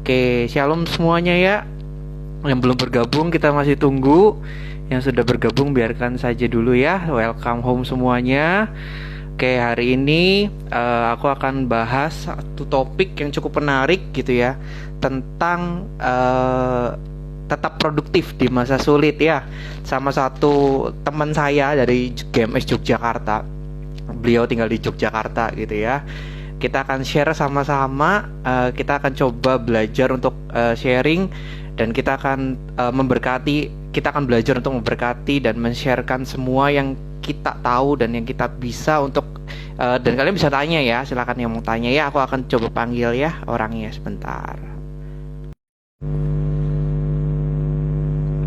Oke, shalom semuanya ya. Yang belum bergabung kita masih tunggu. Yang sudah bergabung biarkan saja dulu ya. Welcome home semuanya. Oke, hari ini aku akan bahas satu topik yang cukup menarik gitu ya, tentang tetap produktif di masa sulit ya. Sama satu teman saya dari GMS Yogyakarta. Beliau tinggal di Yogyakarta gitu ya. Kita akan share sama-sama, kita akan coba belajar untuk sharing, dan kita akan kita akan belajar untuk memberkati dan men-sharekan semua yang kita tahu dan yang kita bisa untuk dan kalian bisa tanya ya, silakan yang mau tanya ya, aku akan coba panggil ya orangnya sebentar.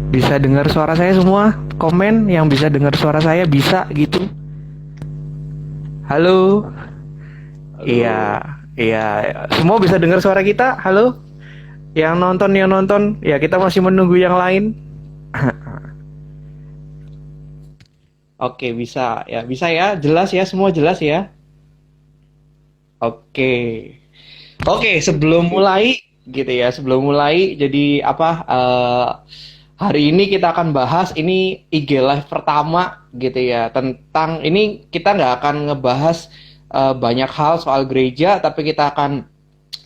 Bisa dengar suara saya semua? Komen yang bisa dengar suara saya bisa gitu. Halo. Iya, iya. Semua bisa dengar suara kita? Halo? Yang nonton, ya kita masih menunggu yang lain. Oke, bisa ya, jelas ya, semua jelas ya. Oke, sebelum mulai, gitu ya, jadi apa? Hari ini kita akan bahas ini IG live pertama, gitu ya, tentang ini kita nggak akan ngebahas banyak hal soal gereja, tapi kita akan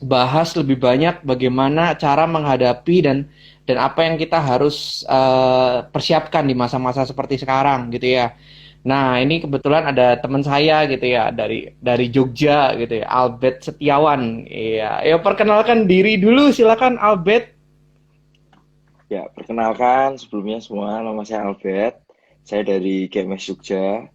bahas lebih banyak bagaimana cara menghadapi dan apa yang kita harus persiapkan di masa-masa seperti sekarang gitu ya. Nah, ini kebetulan ada teman saya gitu ya dari Jogja gitu ya, Albert Setiawan. Iya, ya perkenalkan diri dulu silakan Albert. Ya, perkenalkan sebelumnya semua, nama saya Albert. Saya dari GMS Jogja.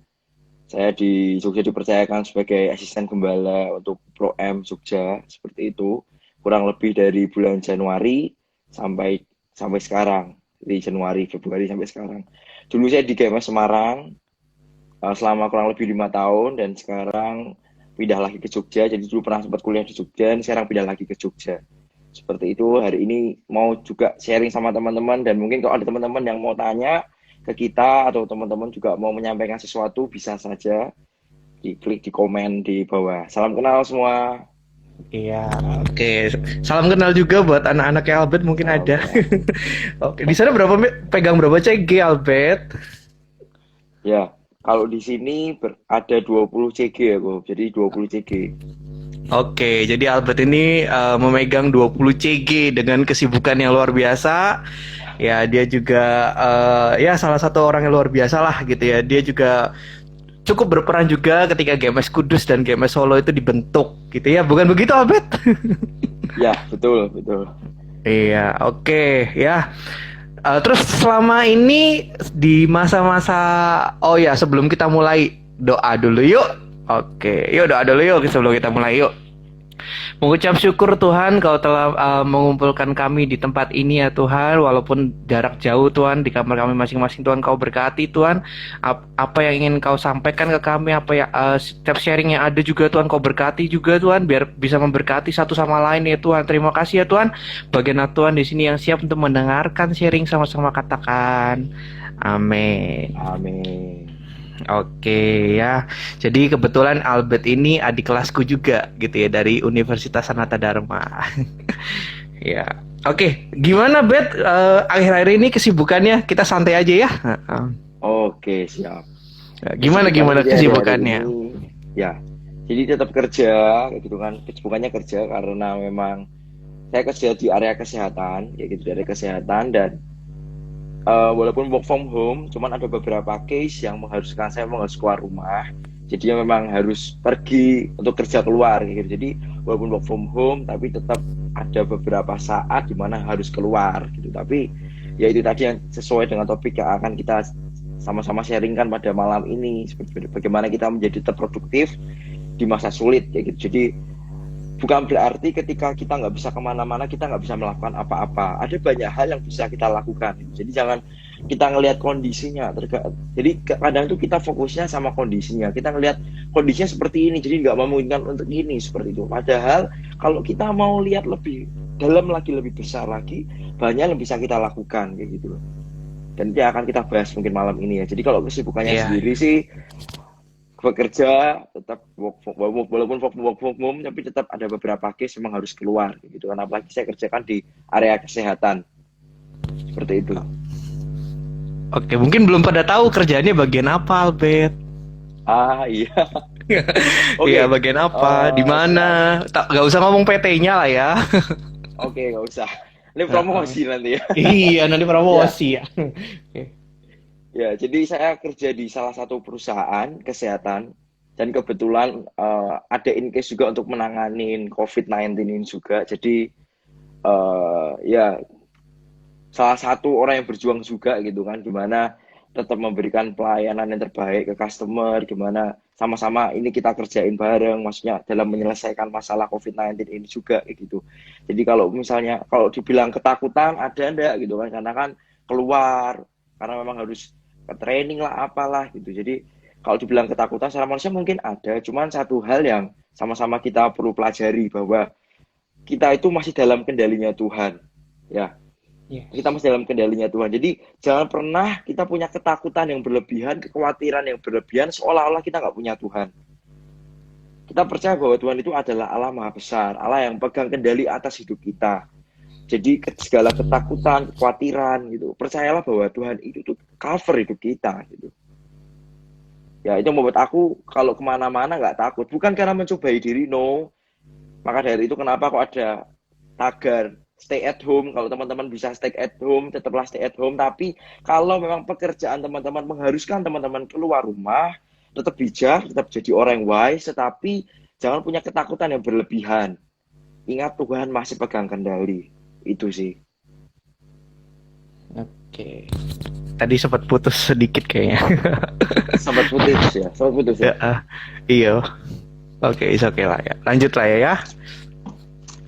Saya di Jogja dipercayakan sebagai asisten gembala untuk Pro M Jogja, seperti itu. Kurang lebih dari bulan Januari sampai sampai sekarang, di Januari, Februari sampai sekarang. Dulu saya di GMS Semarang selama kurang lebih 5 tahun, dan sekarang pindah lagi ke Jogja. Jadi dulu pernah sempat kuliah di Jogja, dan sekarang pindah lagi ke Jogja. Seperti itu. Hari ini mau juga sharing sama teman-teman, dan mungkin kalau ada teman-teman yang mau tanya ke kita atau teman-teman juga mau menyampaikan sesuatu, bisa saja diklik di komen di bawah. Salam kenal semua. Iya, oke. Salam kenal juga buat anak-anaknya Albert mungkin Salam ada. kenal. Oke, di sana pegang berapa CG Albert? Ya, kalau di sini ada 20 CG ya, Bob. Jadi 20 CG. Oke, jadi Albert ini memegang 20 CG dengan kesibukan yang luar biasa. Ya, dia juga ya salah satu orang yang luar biasa lah gitu ya. Dia juga cukup berperan juga ketika GMS Kudus dan GMS Solo itu dibentuk gitu ya. Bukan begitu, Albert? Ya, betul, betul. Iya, oke ya. Terus selama ini di masa-masa, oh ya, sebelum kita mulai doa dulu yuk. Oke, yuk doa dulu yuk sebelum kita mulai yuk. Mengucap syukur Tuhan, Kau telah mengumpulkan kami di tempat ini ya Tuhan, walaupun jarak jauh Tuhan, di kamar kami masing-masing Tuhan, Kau berkati Tuhan. Apa yang ingin Kau sampaikan ke kami, apa ya, setiap sharing yang ada juga Tuhan, Kau berkati juga Tuhan, biar bisa memberkati satu sama lain ya Tuhan. Terima kasih ya Tuhan. Bagian Tuhan di sini yang siap untuk mendengarkan sharing, sama-sama katakan amin. Amin. Oke ya, jadi kebetulan Albert ini adik kelasku juga gitu ya, dari Universitas Sanata Dharma. Ya, oke. Gimana Bet? Akhir-akhir ini kesibukannya? Kita santai aja ya. Oke, siap. Gimana Kesibukannya di hari-hari kesibukannya? ini, ya. Jadi tetap kerja, kayak gitu kan. Kesibukannya kerja karena memang saya kerja di area kesehatan, kayak gitu, di area kesehatan. Dan walaupun work from home, cuman ada beberapa case yang mengharuskan saya harus keluar rumah. Jadi memang harus pergi untuk kerja keluar gitu. Jadi walaupun work from home, tapi tetap ada beberapa saat di mana harus keluar gitu. Tapi ya itu tadi yang sesuai dengan topik yang akan kita sama-sama sharingkan pada malam ini, seperti bagaimana kita menjadi tetap produktif di masa sulit kayak gitu. Jadi bukan berarti ketika kita nggak bisa kemana-mana, kita nggak bisa melakukan apa-apa. Ada banyak hal yang bisa kita lakukan. Jadi jangan kita ngelihat kondisinya. Jadi kadang itu kita fokusnya sama kondisinya. Kita ngelihat kondisinya seperti ini, jadi nggak memungkinkan untuk ini, seperti itu. Padahal kalau kita mau lihat lebih dalam lagi, lebih besar lagi, banyak yang bisa kita lakukan kayak gitu. Dan itu akan kita bahas mungkin malam ini ya. Jadi kalau kesibukannya Iya. sendiri sih, bekerja tetap walaupun work from home tapi tetap ada beberapa case memang harus keluar gitu kan, apalagi saya kerjakan di area kesehatan seperti itu. Oke, mungkin belum pada tahu kerjaannya bagian apa, Albert. Iya. Iya, Oke. bagian apa? Di mana? Siap. Tak, nggak usah ngomong PT-nya lah ya. Oke, nggak usah, ini Heeh. promosi nanti ya. Iya, nanti Ya, promosi ya. Oke. ya, jadi saya kerja di salah satu perusahaan kesehatan dan kebetulan ada in case juga untuk menanganin COVID-19 ini juga. Jadi ya salah satu orang yang berjuang juga gitu kan, gimana tetap memberikan pelayanan yang terbaik ke customer, gimana sama-sama ini kita kerjain bareng, maksudnya dalam menyelesaikan masalah COVID-19 ini juga kayak gitu. Jadi kalau misalnya kalau dibilang ketakutan ada enggak gitu kan, karena kan keluar, karena memang harus ke training lah apalah gitu. Jadi kalau dibilang ketakutan secara manusia mungkin ada, cuman satu hal yang sama-sama kita perlu pelajari bahwa kita itu masih dalam kendalinya Tuhan. Ya, kita Yes. masih dalam kendalinya Tuhan. Jadi jangan pernah kita punya ketakutan yang berlebihan, kekhawatiran yang berlebihan, seolah-olah kita nggak punya Tuhan. Kita percaya bahwa Tuhan itu adalah Allah Maha Besar, Allah yang pegang kendali atas hidup kita. Jadi segala ketakutan, kekhawatiran gitu, percayalah bahwa Tuhan itu tuh cover hidup kita gitu. Ya itu membuat aku kalau kemana-mana nggak takut. Bukan karena mencobai diri, no. Maka dari itu kenapa kok ada tagar stay at home, kalau teman-teman bisa stay at home tetaplah stay at home, tapi kalau memang pekerjaan teman-teman mengharuskan teman-teman keluar rumah, tetap bijak, tetap jadi orang yang wise, tetapi jangan punya ketakutan yang berlebihan. Ingat Tuhan masih pegang kendali. Itu sih. Oke. Tadi sempat putus sedikit kayaknya. Sempat putus ya, sempat putus ya. Ya, iya. Oke, is oke lah ya. Lanjut lah ya.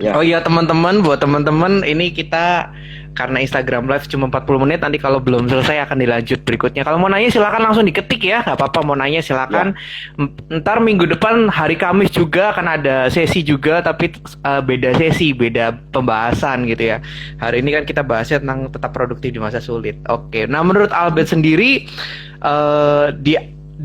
Oh Ya, iya teman-teman, buat teman-teman ini kita karena Instagram Live cuma 40 menit, nanti kalau belum selesai akan dilanjut berikutnya. Kalau mau nanya silakan langsung diketik ya, nggak apa-apa mau nanya silakan. ya. Ntar minggu depan hari Kamis juga akan ada sesi juga, tapi beda sesi, beda pembahasan gitu ya. Hari ini kan kita bahasnya tentang tetap produktif di masa sulit. Oke, nah menurut Albert sendiri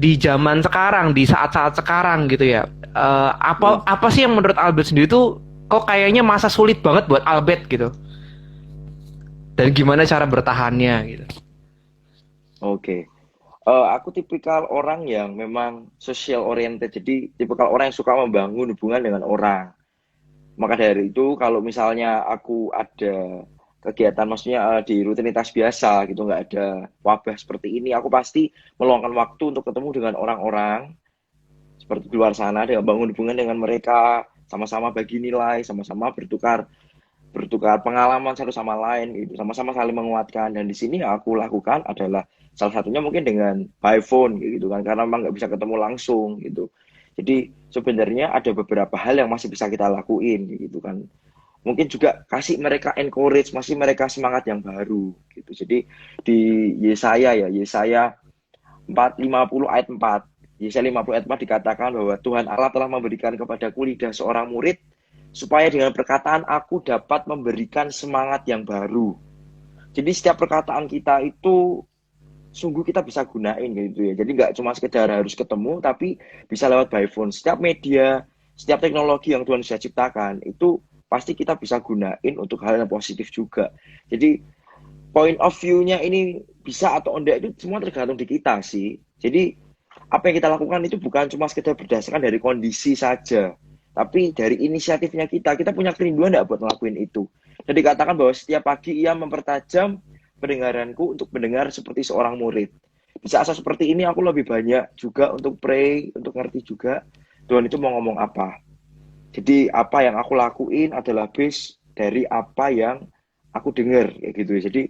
di zaman sekarang, di saat-saat sekarang gitu ya, Hmm. apa sih yang menurut Albert sendiri tuh kok kayaknya masa sulit banget buat Albert gitu. Dan gimana cara bertahannya gitu. Oke. Aku tipikal orang yang memang social oriented, jadi tipikal orang yang suka membangun hubungan dengan orang. Maka dari itu kalau misalnya aku ada kegiatan maksudnya di rutinitas biasa gitu nggak ada wabah seperti ini, aku pasti meluangkan waktu untuk ketemu dengan orang-orang seperti di luar sana, dengan bangun hubungan dengan mereka, sama-sama bagi nilai, sama-sama bertukar bertukar pengalaman satu sama lain gitu, sama-sama saling menguatkan. Dan di sini yang aku lakukan adalah salah satunya mungkin dengan by phone gitu kan, karena memang nggak bisa ketemu langsung gitu. Jadi sebenarnya ada beberapa hal yang masih bisa kita lakuin gitu kan. Mungkin juga kasih mereka encourage, masih mereka semangat yang baru gitu. Jadi di Yesaya 4:50 ayat 4. Yesaya 50 ayat 4 dikatakan bahwa Tuhan Allah telah memberikan kepadaku lidah seorang murid supaya dengan perkataan aku dapat memberikan semangat yang baru. Jadi setiap perkataan kita itu sungguh kita bisa gunain gitu ya. Jadi nggak cuma sekedar harus ketemu, tapi bisa lewat by phone. Setiap media, setiap teknologi yang Tuhan sudah ciptakan, itu pasti kita bisa gunain untuk hal yang positif juga. Jadi point of view-nya ini bisa atau enggak itu semua tergantung di kita sih. Jadi apa yang kita lakukan itu bukan cuma sekedar berdasarkan dari kondisi saja, tapi dari inisiatifnya kita. Kita punya kerinduan enggak buat ngelakuin itu. Dan dikatakan bahwa setiap pagi ia mempertajam pendengaranku untuk mendengar seperti seorang murid. Di saat seperti ini aku lebih banyak juga untuk pray, untuk ngerti juga Tuhan itu mau ngomong apa. Jadi apa yang aku lakuin adalah base dari apa yang aku dengar kayak gitu ya. Jadi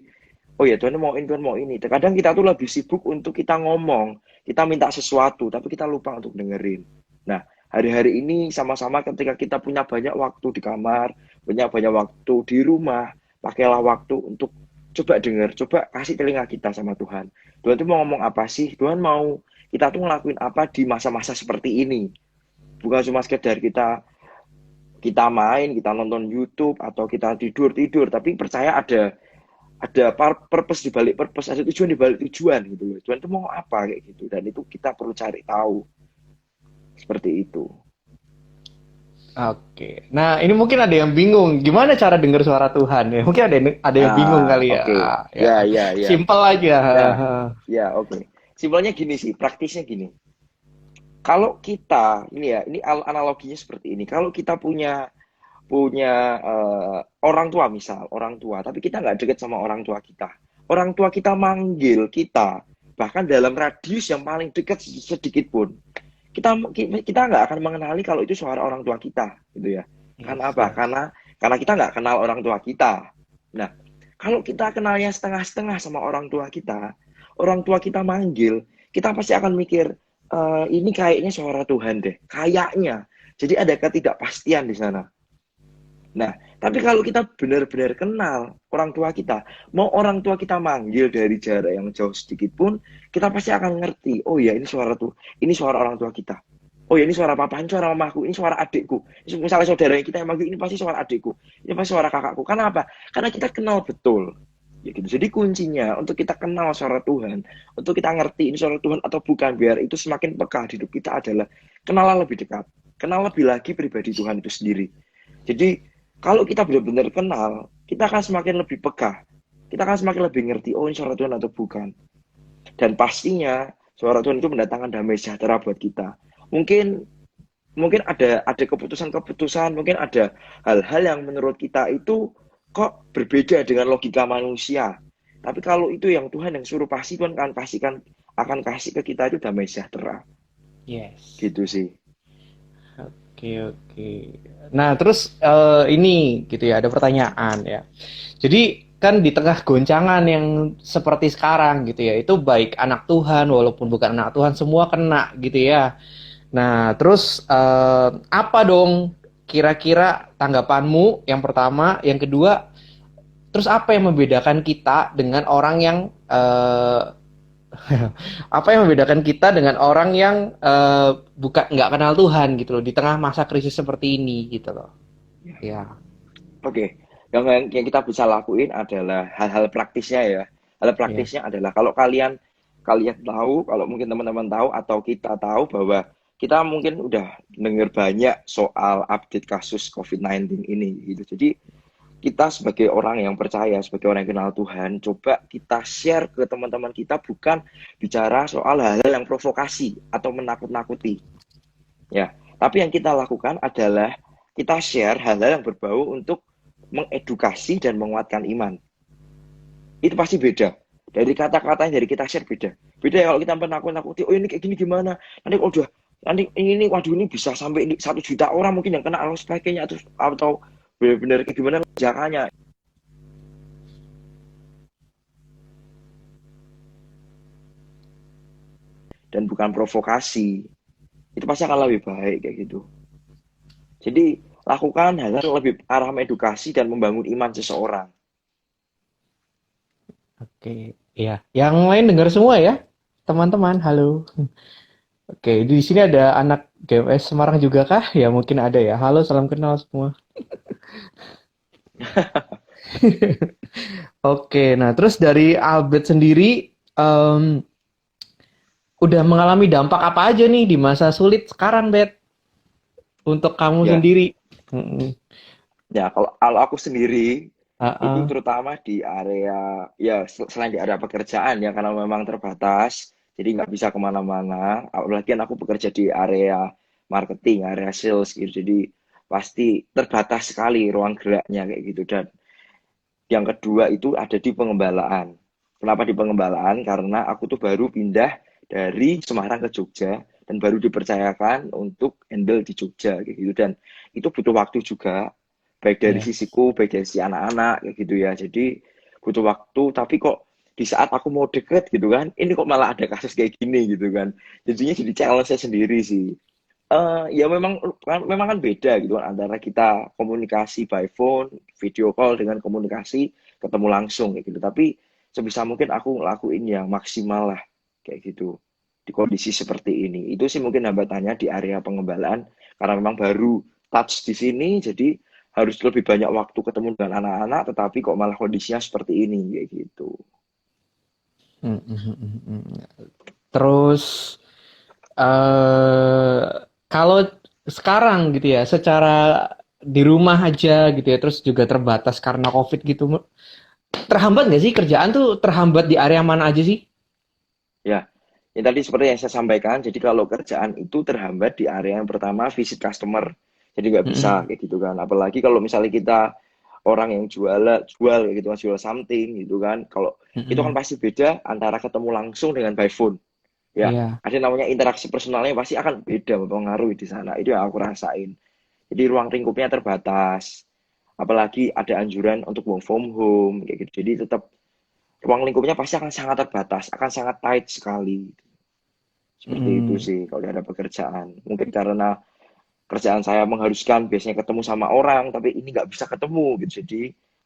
oh ya Tuhan mau ini. Terkadang kita tuh lebih sibuk untuk kita ngomong, kita minta sesuatu, tapi kita lupa untuk dengerin. Nah, hari-hari ini sama-sama ketika kita punya banyak waktu di kamar, punya banyak waktu di rumah, pakailah waktu untuk coba denger, coba kasih telinga kita sama Tuhan. Tuhan tuh mau ngomong apa sih? Tuhan mau kita tuh ngelakuin apa di masa-masa seperti ini. Bukan cuma sekedar kita kita main, kita nonton YouTube atau kita tidur-tidur, tapi percaya ada purpose di balik purpose, ada tujuan di balik tujuan gitu loh. Tuhan itu mau apa kayak gitu, dan itu kita perlu cari tahu. Seperti itu. Oke. Nah, ini mungkin ada yang bingung. Gimana cara dengar suara Tuhan ya? Mungkin ada yang bingung Ah, kali ya. oke. Ya, Ya, ya, ya. simple aja. Nah, ya, oke. Simpelnya gini sih, praktisnya gini. Kalau kita, ini ya, ini analoginya seperti ini. Kalau kita punya punya orang tua misal, orang tua, tapi kita nggak deket sama orang tua kita. Orang tua kita manggil kita, bahkan dalam radius yang paling dekat sedikit pun, kita nggak akan mengenali kalau itu suara orang tua kita, gitu ya. Karena Yes, apa? yes. Karena kita nggak kenal orang tua kita. Nah, kalau kita kenalnya setengah-setengah sama orang tua kita manggil, kita pasti akan mikir, ini kayaknya suara Tuhan deh, kayaknya. Jadi ada ketidakpastian di sana. Nah, tapi kalau kita benar-benar kenal orang tua kita, mau orang tua kita manggil dari jarak yang jauh sedikit pun, kita pasti akan ngerti. Oh ya, ini suara orang tua kita. Oh ya, ini suara papa, ini suara mamaku, ini suara adikku. Misalnya saudara kita yang manggil, ini pasti suara adikku, ini pasti suara kakakku. Kenapa? Karena kita kenal betul. Ya gitu. Jadi kuncinya untuk kita kenal suara Tuhan, untuk kita ngerti ini suara Tuhan atau bukan, biar itu semakin peka di hidup kita adalah kenalan lebih dekat, kenal lebih lagi pribadi Tuhan itu sendiri. Jadi kalau kita benar-benar kenal, kita akan semakin lebih peka. Kita akan semakin lebih ngerti, oh ini suara Tuhan atau bukan. Dan pastinya suara Tuhan itu mendatangkan damai sejahtera buat kita. Mungkin mungkin ada keputusan-keputusan, mungkin ada hal-hal yang menurut kita itu kok berbeda dengan logika manusia. Tapi kalau itu yang Tuhan yang suruh, pasti Tuhan akan kasih ke kita itu damai sejahtera. Yes. Gitu sih. Oke, oke. Nah, terus ini gitu ya, ada pertanyaan ya. Jadi kan di tengah goncangan yang seperti sekarang gitu ya, itu baik anak Tuhan walaupun bukan anak Tuhan semua kena gitu ya. Nah, terus apa dong kira-kira tanggapanmu yang pertama, yang kedua, terus apa yang membedakan kita dengan orang yang apa yang membedakan kita dengan orang yang bukan nggak kenal Tuhan gitu loh di tengah masa krisis seperti ini gitu loh. Ya. Oke, yang kita bisa lakuin adalah hal-hal praktisnya ya. Hal Ya. praktisnya adalah kalau kalian kalian tahu, kalau mungkin teman-teman tahu atau kita tahu bahwa kita mungkin udah dengar banyak soal update kasus COVID-19 ini gitu. Jadi kita sebagai orang yang percaya, sebagai orang yang kenal Tuhan, coba kita share ke teman-teman kita, bukan bicara soal hal-hal yang provokasi atau menakut-nakuti. Ya, tapi yang kita lakukan adalah kita share hal-hal yang berbau untuk mengedukasi dan menguatkan iman. Itu pasti beda. Dari kata-kata yang dari kita share beda. Beda ya kalau kita menakut-nakuti, oh ini kayak gini gimana? Nanti kalau udah nanti ini waduh ini bisa sampai 1 juta orang mungkin yang kena atau sebagainya, atau benar-benar kayak gimana jaraknya, dan bukan provokasi. Itu pasti akan lebih baik kayak gitu. Jadi lakukan hal-hal yang lebih arah edukasi dan membangun iman seseorang. Oke. Ya. Yang lain dengar semua ya, teman-teman. Halo. Oke, di sini ada anak GMS Semarang juga kah? Ya mungkin ada ya. Halo, salam kenal semua. Oke, nah terus dari Albert sendiri em, udah mengalami dampak apa aja nih di masa sulit sekarang, Bet? Untuk kamu Ya, sendiri. Mm-mm. ya kalau aku sendiri itu Ah, terutama di area, ya selain di area pekerjaan ya, karena memang terbatas, jadi nggak bisa kemana-mana. Apalagi kan aku bekerja di area marketing, area sales gitu, jadi pasti terbatas sekali ruang geraknya kayak gitu. Dan yang kedua itu ada di pengembalaan. Kenapa di pengembalaan? Karena aku tuh baru pindah dari Semarang ke Jogja dan baru dipercayakan untuk handle di Jogja kayak gitu. Dan itu butuh waktu juga, baik dari yes. sisiku, baik dari sisi anak-anak kayak gitu ya. Jadi butuh waktu, tapi kok di saat aku mau deket gitu kan, ini kok malah ada kasus kayak gini gitu kan. Jadinya jadi challenge saya sendiri sih. Ya memang kan beda gitu kan antara kita komunikasi by phone, video call dengan komunikasi ketemu langsung kayak gitu. Tapi sebisa mungkin aku ngelakuin yang maksimal lah kayak gitu di kondisi seperti ini. Itu sih mungkin hambatannya di area pengembalaan, karena memang baru touch di sini, jadi harus lebih banyak waktu ketemu dengan anak-anak, tetapi kok malah kondisinya seperti ini kayak gitu. Mm, mm, mm, mm. Terus eh kalau sekarang gitu ya, secara di rumah aja gitu ya, terus juga terbatas karena COVID gitu, terhambat nggak sih kerjaan tuh terhambat di area mana aja sih? Ya, ini tadi seperti yang saya sampaikan, jadi kalau kerjaan itu terhambat di area yang pertama visit customer, jadi nggak bisa Mm-mm. kayak gitu kan. Apalagi kalau misalnya kita orang yang jual kayak gitu kan, jual something gitu kan. Kalau itu kan Mm-mm. pasti beda antara ketemu langsung dengan by phone. Ya, Iya, ada namanya interaksi personalnya pasti akan beda mempengaruhi di sana. Itu yang aku rasain. Jadi ruang lingkupnya terbatas. Apalagi ada anjuran untuk work from home kayak gitu. Jadi tetap ruang lingkupnya pasti akan sangat terbatas, akan sangat tight sekali. Seperti itu mm, sih kalau ada pekerjaan. Mungkin karena kerjaan saya mengharuskan biasanya ketemu sama orang, tapi ini nggak bisa ketemu gitu. Jadi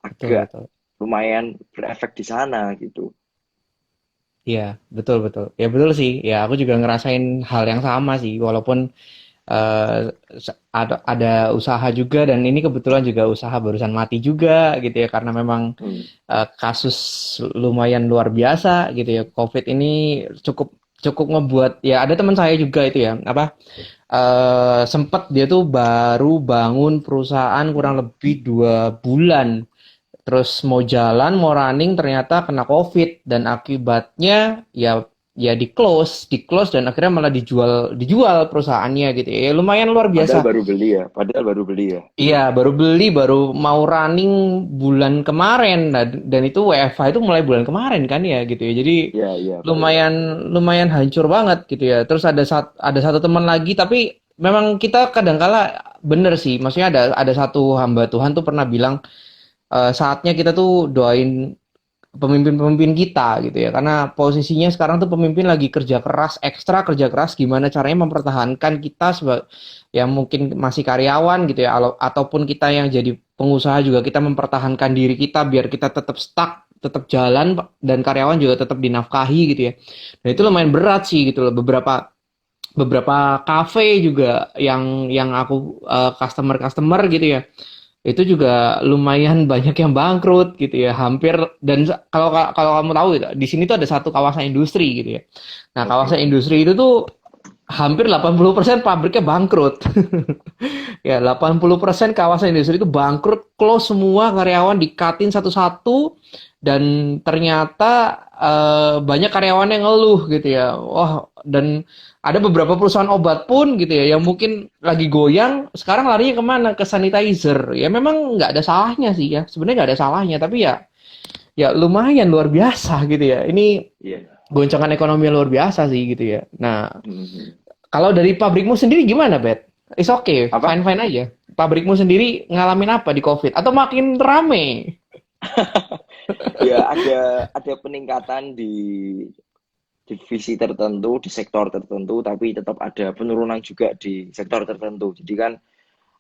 betul agak betul. lumayan berefek di sana gitu. Iya, betul betul. Ya betul sih. Ya aku juga ngerasain hal yang sama sih. Walaupun eh, ada usaha juga dan ini kebetulan juga usaha barusan mati juga gitu ya karena memang Hmm. kasus lumayan luar biasa gitu ya. COVID ini cukup cukup ngebuat ya ada teman saya juga itu ya apa sempet dia tuh baru bangun perusahaan kurang lebih 2 bulan. Terus mau jalan, mau running ternyata kena COVID dan akibatnya ya di close dan akhirnya malah dijual perusahaannya gitu ya. Ya, lumayan luar Padahal biasa. baru beli ya, padahal baru beli ya. Iya, baru beli, baru mau running bulan kemarin. Nah, dan itu WFH itu mulai bulan kemarin kan ya gitu ya. Jadi Iya, iya, betul. lumayan lumayan hancur banget gitu ya. Terus ada satu teman lagi tapi memang kita kadangkala bener sih. Maksudnya ada satu hamba Tuhan tuh pernah bilang saatnya kita tuh doain pemimpin-pemimpin kita gitu ya karena posisinya sekarang tuh pemimpin lagi kerja keras ekstra kerja keras gimana caranya mempertahankan kita sebagai yang mungkin masih karyawan gitu ya ataupun kita yang jadi pengusaha juga kita mempertahankan diri kita biar kita tetap stuck tetap jalan dan karyawan juga tetap dinafkahi gitu ya. Dan itu lumayan berat sih gitu loh beberapa beberapa kafe juga yang aku customer gitu ya itu juga lumayan banyak yang bangkrut gitu ya hampir dan kalau kalau kamu tahu gitu, di sini tuh ada satu kawasan industri gitu ya. Nah, kawasan Oke. industri itu tuh hampir 80% pabriknya bangkrut. Ya, 80% kawasan industri itu bangkrut, close semua karyawan dikatin satu-satu dan ternyata banyak karyawan yang ngeluh gitu ya. Wah, dan ada beberapa perusahaan obat pun gitu ya yang mungkin lagi goyang, sekarang larinya kemana? Ke sanitizer. Ya memang nggak ada salahnya sih ya. Sebenarnya nggak ada salahnya, tapi ya lumayan luar biasa gitu ya. Ini Iya. goncangan ekonomi yang luar biasa sih gitu ya. Nah, Mhm. kalau dari pabrikmu sendiri gimana, Bet? It's okay, Apa? fine-fine aja. Pabrikmu sendiri ngalamin apa di COVID? Atau makin rame? Ya ada peningkatan di divisi tertentu, di sektor tertentu, tapi tetap ada penurunan juga di sektor tertentu. Jadi kan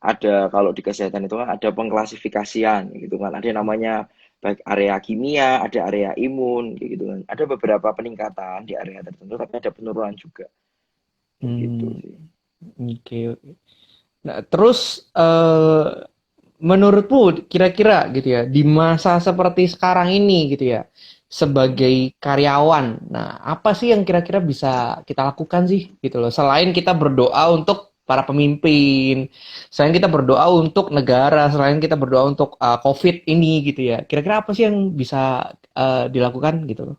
ada kalau di kesehatan itu kan ada pengklasifikasian gitu kan. Ada yang namanya baik area kimia, ada area imun gitu kan. Ada beberapa peningkatan di area tertentu tapi ada penurunan juga. Kayak gitu Hmm, sih. oke. Oke. Nah, terus menurutmu kira-kira gitu ya di masa seperti sekarang ini gitu ya Hmm. sebagai karyawan, nah apa sih yang kira-kira bisa kita lakukan sih gitu loh selain kita berdoa untuk para pemimpin, selain kita berdoa untuk negara, selain kita berdoa untuk COVID ini gitu ya, kira-kira apa sih yang bisa dilakukan gitu loh?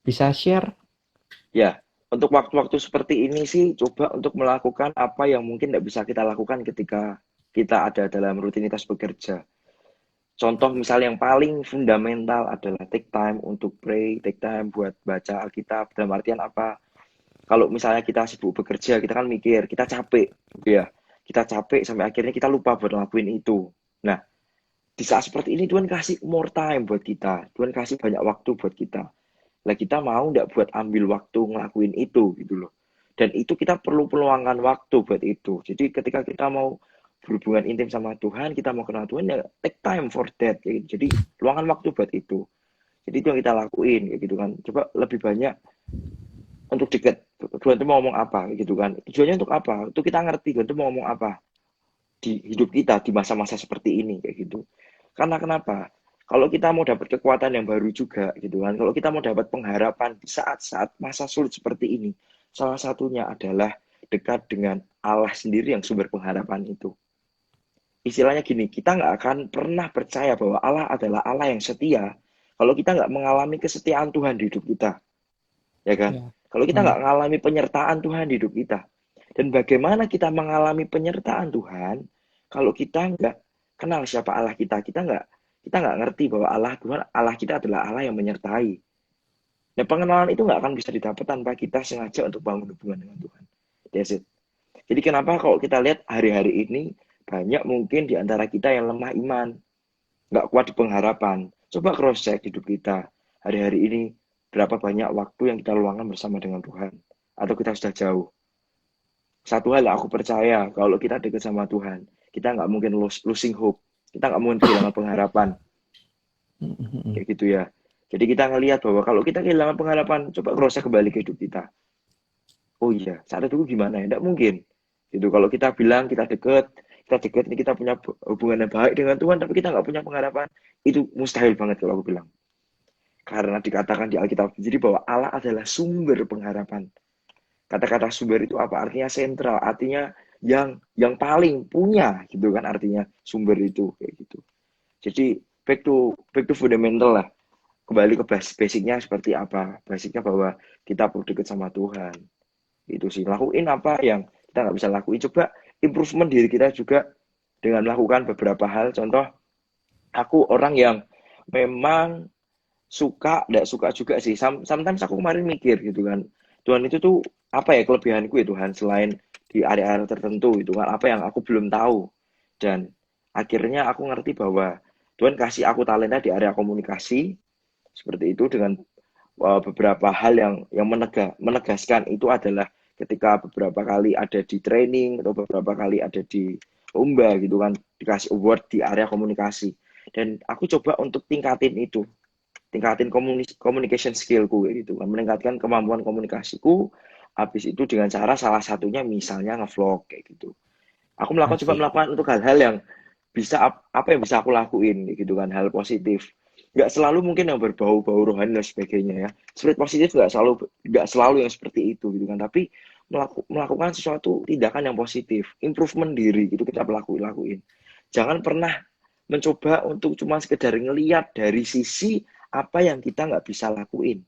Bisa share? Ya, untuk waktu-waktu seperti ini sih coba untuk melakukan apa yang mungkin tidak bisa kita lakukan ketika kita ada dalam rutinitas bekerja. Contoh misal yang paling fundamental adalah take time untuk pray, take time buat baca Alkitab. Dalam artian apa? Kalau misalnya kita sibuk bekerja, kita kan mikir, kita capek, ya. Kita capek sampai akhirnya kita lupa buat ngelakuin itu. Nah, di saat seperti ini Tuhan kasih more time buat kita. Tuhan kasih banyak waktu buat kita. Lah kita mau nggak buat ambil waktu ngelakuin itu gitu loh. Dan itu kita perlu peluangkan waktu buat itu. Jadi ketika kita mau berhubungan intim sama Tuhan, kita mau kenal Tuhan ya take time for that. Jadi luangkan waktu buat itu. Jadi itu yang kita lakuin kayak gitu kan. Coba lebih banyak untuk dekat. Tuhan itu mau ngomong apa gitu kan. Tujuannya untuk apa? Itu kita ngerti Tuhan itu mau ngomong apa di hidup kita di masa-masa seperti ini kayak gitu. Karena kenapa? Kalau kita mau dapat kekuatan yang baru juga gitu kan. Kalau kita mau dapat pengharapan di saat-saat masa sulit seperti ini, salah satunya adalah dekat dengan Allah sendiri yang sumber pengharapan itu. Istilahnya gini, kita nggak akan pernah percaya bahwa Allah adalah Allah yang setia kalau kita nggak mengalami kesetiaan Tuhan di hidup kita, ya kan? Ya. Kalau kita Hmm. nggak mengalami penyertaan Tuhan di hidup kita. Dan bagaimana kita mengalami penyertaan Tuhan kalau kita nggak kenal siapa Allah kita, kita nggak ngerti bahwa Allah Tuhan Allah kita adalah Allah yang menyertai. Nah, pengenalan itu nggak akan bisa didapat tanpa kita sengaja untuk bangun hubungan dengan Tuhan. That's it. Jadi kenapa kalau kita lihat hari-hari ini banyak mungkin di antara kita yang lemah iman, nggak kuat di pengharapan. Coba cross check hidup kita hari-hari ini, berapa banyak waktu yang kita luangkan bersama dengan Tuhan, atau kita sudah jauh. Satu hal yang aku percaya, kalau kita dekat sama Tuhan, kita nggak mungkin losing hope, kita nggak mungkin kehilangan pengharapan, kayak gitu ya. Jadi kita ngelihat bahwa kalau kita kehilangan pengharapan, coba cross check kembali ke hidup kita. Oh iya, saat itu gimana ya? Nggak mungkin. Gitu. Kalau kita bilang kita deket ini kita punya hubungan yang baik dengan Tuhan, tapi kita nggak punya pengharapan, itu mustahil banget kalau aku bilang. Karena dikatakan di Alkitab sendiri bahwa Allah adalah sumber pengharapan. Kata-kata sumber itu apa? Artinya sentral, artinya yang paling punya, gitu kan? Artinya sumber itu kayak gitu. Jadi back to fundamental lah. Kembali ke basicnya seperti apa? Basicnya bahwa kita perlu dekat sama Tuhan. Itu sih, lakuin apa yang kita nggak bisa lakuin, coba improvement diri kita juga dengan melakukan beberapa hal. Contoh, aku orang yang memang nggak suka juga sih, sometimes aku kemarin mikir gitu kan, Tuhan itu tuh apa ya kelebihanku ya Tuhan, selain di area-area tertentu itu kan, apa yang aku belum tahu. Dan akhirnya aku ngerti bahwa Tuhan kasih aku talenta di area komunikasi, seperti itu, dengan beberapa hal yang menegaskan itu adalah ketika beberapa kali ada di training atau beberapa kali ada di lomba gitu kan, dikasih award di area komunikasi, dan aku coba untuk tingkatin communication skillku gitu kan, meningkatkan kemampuan komunikasiku. Habis itu dengan cara salah satunya misalnya ngevlog kayak gitu. Aku coba Asik. melakukan untuk hal-hal yang apa yang bisa aku lakuin gitu kan, hal positif. Nggak selalu mungkin yang berbau-bau rohani dan sebagainya ya. Spirit positif nggak selalu yang seperti itu gitu kan, tapi melakukan sesuatu tindakan yang positif, improvement diri gitu kita lakuin. Jangan pernah mencoba untuk cuma sekedar ngeliat dari sisi apa yang kita nggak bisa lakuin.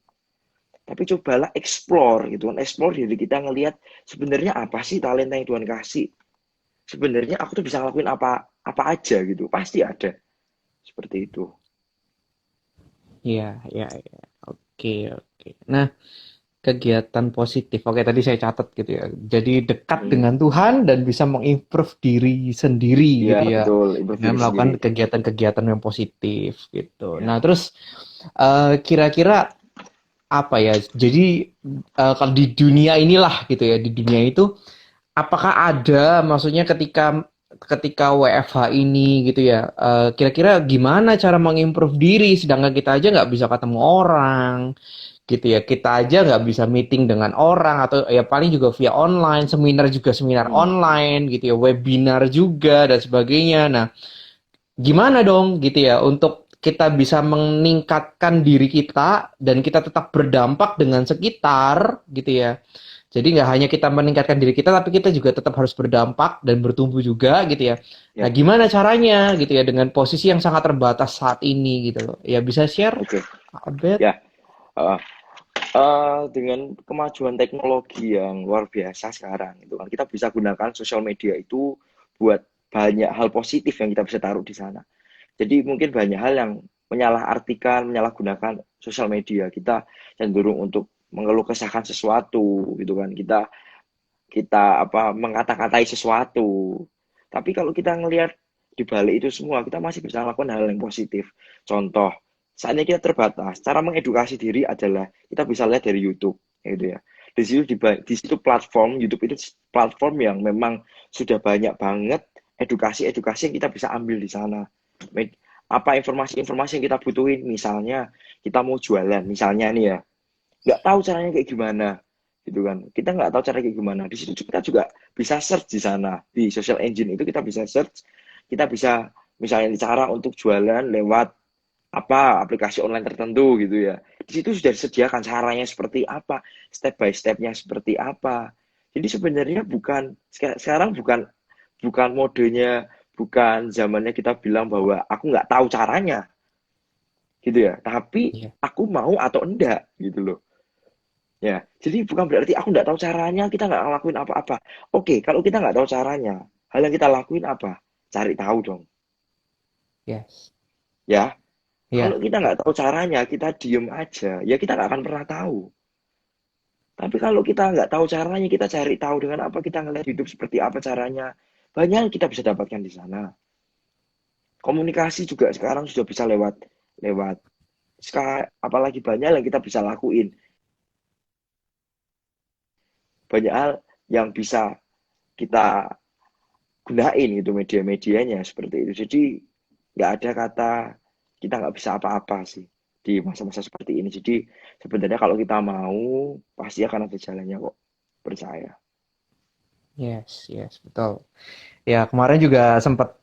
Tapi cobalah explore gitu kan, explore diri kita, ngelihat sebenarnya apa sih talenta yang Tuhan kasih. Sebenarnya aku tuh bisa ngelakuin apa apa aja gitu, pasti ada. Seperti itu. Iya, iya, iya. Oke, oke. Nah, kegiatan positif. Oke, tadi saya catat gitu ya. Jadi dekat Hmm. dengan Tuhan dan bisa mengimprove diri sendiri Iya, gitu ya. betul, improve Dengan diri melakukan sendiri. kegiatan-kegiatan yang positif gitu. Nah, Ya. terus kira-kira apa ya? Jadi kalau di dunia inilah gitu ya, di dunia itu apakah ada maksudnya ketika ketika WFH ini gitu ya, kira-kira gimana cara mengimprove diri sedangkan kita aja nggak bisa ketemu orang gitu ya, kita aja nggak bisa meeting dengan orang atau ya paling juga via online, seminar juga seminar Hmm. online gitu ya, webinar juga dan sebagainya. Nah, gimana dong gitu ya untuk kita bisa meningkatkan diri kita dan kita tetap berdampak dengan sekitar gitu ya. Jadi nggak hanya kita meningkatkan diri kita, tapi kita juga tetap harus berdampak dan bertumbuh juga gitu ya. Nah, Ya, gimana caranya gitu ya dengan posisi yang sangat terbatas saat ini gitu loh. Ya bisa share, oke. Abed? Ya, uh, dengan kemajuan teknologi yang luar biasa sekarang itu kan, kita bisa gunakan sosial media itu buat banyak hal positif yang kita bisa taruh di sana. Jadi mungkin banyak hal yang menyalahartikan, menyalahgunakan sosial media. Kita cenderung untuk mengeluh kesahkan sesuatu gitu kan. Kita kita apa mengata-katai sesuatu. Tapi kalau kita ngelihat di balik itu semua, kita masih bisa melakukan hal yang positif. Contoh, saatnya kita terbatas. Cara mengedukasi diri adalah kita bisa lihat dari YouTube, gitu ya. Di situ platform YouTube itu platform yang memang sudah banyak banget edukasi-edukasi yang kita bisa ambil di sana. Apa informasi-informasi yang kita butuhin, misalnya kita mau jualan, misalnya nih ya, nggak tahu caranya kayak gimana gitu kan, kita nggak tahu cara kayak gimana, di situ kita juga bisa search di sana, di social engine itu kita bisa search, kita bisa misalnya cara untuk jualan lewat apa aplikasi online tertentu gitu ya, di situ sudah disediakan caranya seperti apa, step by stepnya seperti apa Jadi sebenarnya sekarang bukan bukan modenya, bukan zamannya kita bilang bahwa aku nggak tahu caranya, gitu ya. Tapi Iya. aku mau atau enggak, gitu loh. Ya, jadi bukan berarti aku nggak tahu caranya, kita nggak ngelakuin apa-apa. Oke, kalau kita nggak tahu caranya, hal yang kita lakuin apa? Cari tahu dong. Yes. Ya, kalau Iya. kita nggak tahu caranya, kita diem aja, ya kita nggak akan pernah tahu. Tapi kalau kita nggak tahu caranya, kita cari tahu dengan apa kita ngeliat hidup seperti apa caranya. Banyak yang kita bisa dapatkan di sana. Komunikasi juga sekarang sudah bisa lewat lewat Skype, apalagi banyak yang kita bisa lakuin. Banyak hal yang bisa kita gunain gitu media-medianya seperti itu. Jadi nggak ada kata kita nggak bisa apa-apa sih di masa-masa seperti ini. Jadi sebenarnya kalau kita mau pasti akan ada jalannya kok, percaya. Yes, yes, betul. Ya, kemarin juga sempat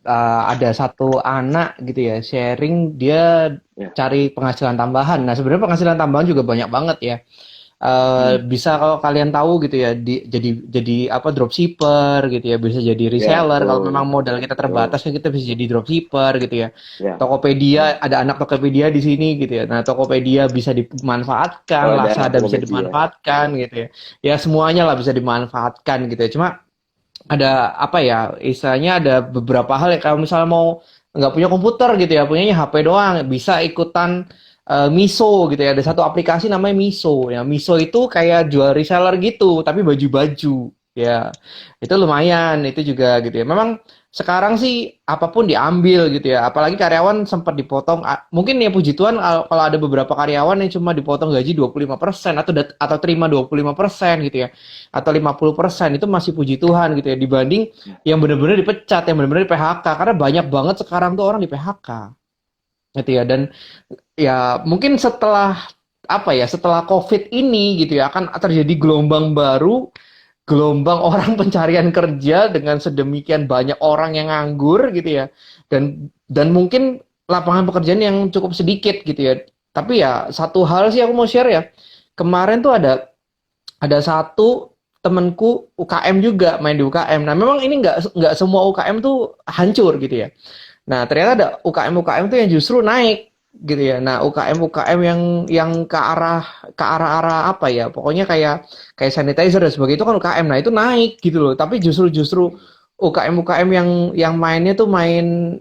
ada satu anak gitu ya, sharing dia Ya. cari penghasilan tambahan. Nah, sebenarnya penghasilan tambahan juga banyak banget ya. Hmm. Bisa kalau kalian tahu gitu ya, jadi apa dropshipper gitu ya, bisa jadi Ya, reseller. Kalau memang betul. modal kita Betul. terbatas ya kita bisa jadi dropshipper gitu ya. Ya. Tokopedia, Hmm. ada anak Tokopedia di sini gitu ya. Nah, Tokopedia bisa Oh, dimanfaatkan, ada anak Lazada bisa Tokopedia. dimanfaatkan gitu ya. Ya semuanya lah bisa dimanfaatkan gitu ya. Cuma ada apa ya istilahnya ada beberapa hal ya kalau misalnya mau nggak punya komputer gitu ya punyanya HP doang bisa ikutan Miso gitu ya ada satu aplikasi namanya Miso ya Miso itu kayak jual reseller gitu tapi baju-baju ya itu lumayan itu juga gitu ya memang sekarang sih apapun diambil gitu ya apalagi karyawan sempat dipotong mungkin ya puji Tuhan kalau ada beberapa karyawan yang cuma dipotong gaji 25% atau terima 25% gitu ya atau 50% itu masih puji Tuhan gitu ya dibanding yang benar-benar dipecat yang benar-benar di PHK karena banyak banget sekarang tuh orang di PHK gitu ya dan ya mungkin setelah apa ya setelah COVID ini gitu ya akan terjadi gelombang baru gelombang orang pencarian kerja dengan sedemikian banyak orang yang nganggur gitu ya dan mungkin lapangan pekerjaan yang cukup sedikit gitu ya tapi ya satu hal sih aku mau share ya kemarin tuh ada satu temenku UKM juga main di UKM. Nah, memang ini nggak semua UKM tuh hancur gitu ya. Nah, ternyata ada UKM tuh yang justru naik gitu ya. Nah, UKM yang ke arah apa ya? Pokoknya kayak kayak sanitizer dan sebagainya itu kan UKM. Nah, itu naik gitu loh. Tapi justru UKM yang mainnya tuh main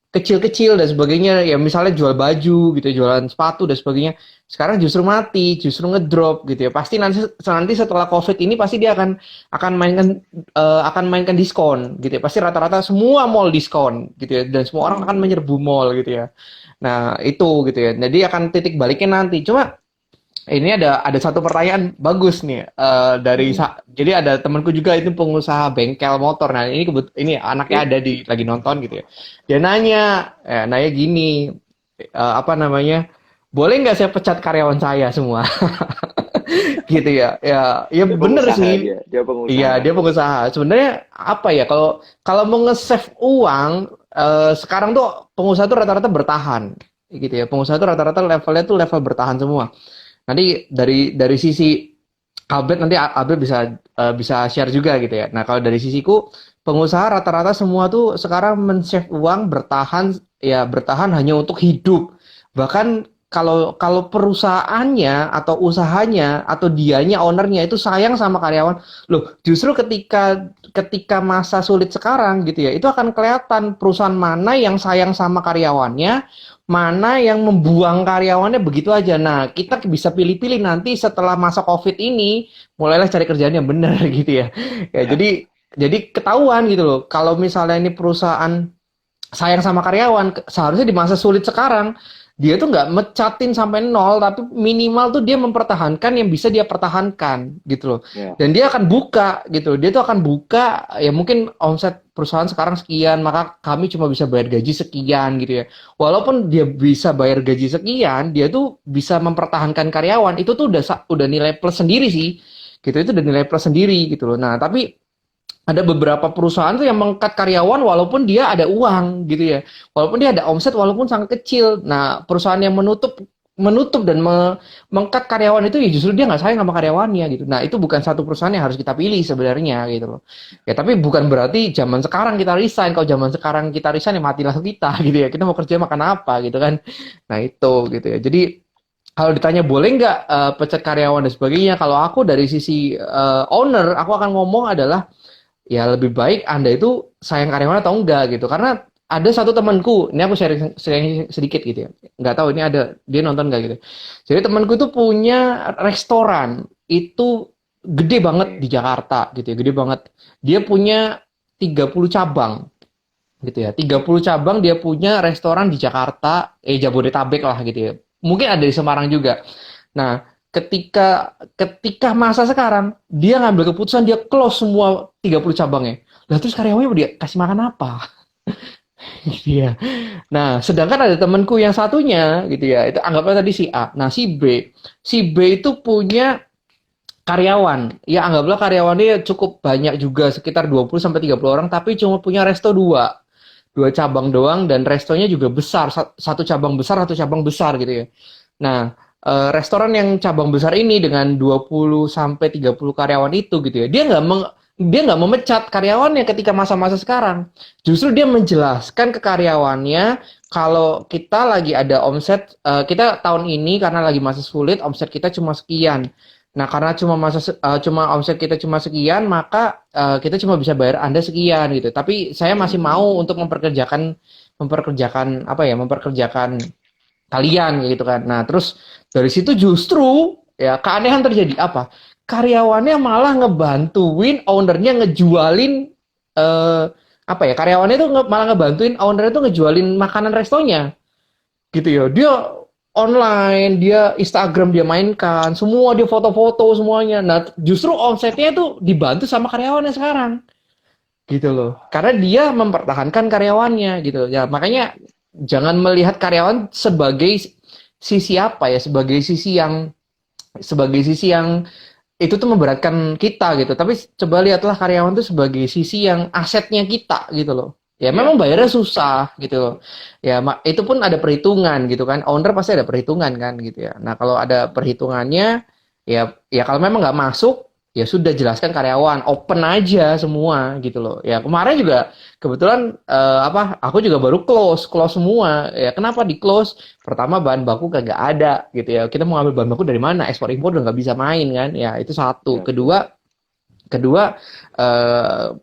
kecil-kecil dan sebagainya ya misalnya jual baju gitu jualan sepatu dan sebagainya sekarang justru mati justru ngedrop gitu ya pasti nanti setelah COVID ini pasti dia akan mainkan diskon gitu ya pasti rata-rata semua mall diskon gitu ya dan semua orang akan Hmm. menyerbu mall gitu ya nah itu gitu ya jadi akan titik baliknya nanti cuma ini ada satu pertanyaan bagus nih Hmm. jadi ada temanku juga itu pengusaha bengkel motor. Nah ini anaknya Oke. ada lagi nonton gitu ya. Dia nanya gini apa namanya? Boleh nggak saya pecat karyawan saya semua? Gitu ya. Ya Dia bener pengusaha sih. dia Iya pengusaha. dia pengusaha. Sebenarnya apa ya kalau kalau mau nge-save uang sekarang tuh pengusaha tuh rata-rata bertahan gitu ya. Pengusaha tuh rata-rata levelnya tuh level bertahan semua. Nanti dari sisi Albert nanti Albert bisa share juga gitu ya. Nah, kalau dari sisiku pengusaha rata-rata semua tuh sekarang men-save uang bertahan hanya untuk hidup. Bahkan kalau kalau perusahaannya atau usahanya atau dianya ownernya itu sayang sama karyawan, loh justru ketika masa sulit sekarang gitu ya, itu akan kelihatan perusahaan mana yang sayang sama karyawannya, mana yang membuang karyawannya begitu aja. Nah, kita bisa pilih-pilih nanti setelah masa COVID ini, mulailah cari kerjaan yang benar gitu ya. Ya, jadi ketahuan gitu loh. Kalau misalnya ini perusahaan sayang sama karyawan, seharusnya di masa sulit sekarang dia tuh nggak mecatin sampai nol, tapi minimal tuh dia mempertahankan yang bisa dia pertahankan gitu loh. Ya. Dan dia akan buka gitu, dia tuh akan buka ya mungkin omset perusahaan sekarang sekian, maka kami cuma bisa bayar gaji sekian gitu ya. Walaupun dia bisa bayar gaji sekian, dia tuh bisa mempertahankan karyawan, itu tuh udah nilai plus sendiri sih. Gitu itu udah nilai plus sendiri gitu loh. Nah, tapi ada beberapa perusahaan tuh yang mengkat karyawan walaupun dia ada uang gitu ya. Walaupun dia ada omset walaupun sangat kecil. Nah, perusahaan yang menutup menutup dan mengkat karyawan itu ya justru dia nggak sayang sama karyawannya gitu. Nah itu bukan satu perusahaan yang harus kita pilih sebenarnya gitu loh. Ya tapi bukan berarti zaman sekarang kita resign. Kalau zaman sekarang kita resign ya matilah kita gitu ya. Kita mau kerja makan apa gitu kan. Nah itu gitu ya. Jadi kalau ditanya boleh nggak pecat karyawan dan sebagainya, kalau aku dari sisi owner, aku akan ngomong adalah ya lebih baik Anda itu sayang karyawan atau enggak gitu. Karena ada satu temanku, ini aku sharing sedikit gitu ya. Nggak tahu ini ada dia nonton nggak gitu. Jadi temanku itu punya restoran itu gede banget Oke. di Jakarta gitu ya, gede banget. Dia punya 30 cabang gitu ya. 30 cabang dia punya restoran di Jakarta, Jabodetabek lah gitu ya. Mungkin ada di Semarang juga. Nah, ketika masa sekarang dia ngambil keputusan dia close semua 30 cabangnya. Lah terus karyawannya dia kasih makan apa? Gitu ya. Nah, sedangkan ada temanku yang satunya gitu ya. Itu anggapnya tadi si A. Nah, si B. Si B itu punya karyawan. Ya anggaplah karyawannya cukup banyak juga sekitar 20 sampai 30 orang tapi cuma punya resto dua cabang doang dan restonya juga besar, satu cabang besar, satu cabang besar gitu ya. Nah, restoran yang cabang besar ini dengan 20 sampai 30 karyawan itu gitu ya. Dia nggak memecat karyawannya ketika masa-masa sekarang. Justru dia menjelaskan ke karyawannya kalau kita lagi ada omset, kita tahun ini karena lagi masa sulit, omset kita cuma sekian. Nah, karena cuma omset kita cuma sekian, maka kita cuma bisa bayar Anda sekian gitu. Tapi saya masih mau untuk memperkerjakan apa ya, memperkerjakan kalian gitu kan. Nah, terus dari situ justru ya keanehan terjadi apa? Karyawannya malah ngebantuin ownernya ngejualin eh apa ya? Karyawannya itu malah ngebantuin ownernya itu ngejualin makanan restonya gitu ya. Dia online, dia Instagram dia mainkan, semua dia foto-foto semuanya. Nah, justru omsetnya tuh dibantu sama karyawannya sekarang. Gitu loh. Karena dia mempertahankan karyawannya gitu. Ya, makanya jangan melihat karyawan sebagai sisi apa ya, sebagai sisi yang itu tuh memberatkan kita gitu. Tapi coba lihatlah karyawan tuh sebagai sisi yang asetnya kita gitu loh. Ya Ya, memang bayarnya betul. susah gitu loh. Ya itu pun ada perhitungan gitu kan. Owner pasti ada perhitungan kan gitu ya. Nah kalau ada perhitungannya ya kalau memang nggak masuk ya sudah jelaskan karyawan open aja semua gitu loh. Ya kemarin juga kebetulan apa aku juga baru close semua. Ya kenapa di close? Pertama bahan baku kagak ada gitu ya. Kita mau ambil bahan baku dari mana? Ekspor impor udah nggak bisa main kan? Ya itu satu. Ya, betul. Kedua, kedua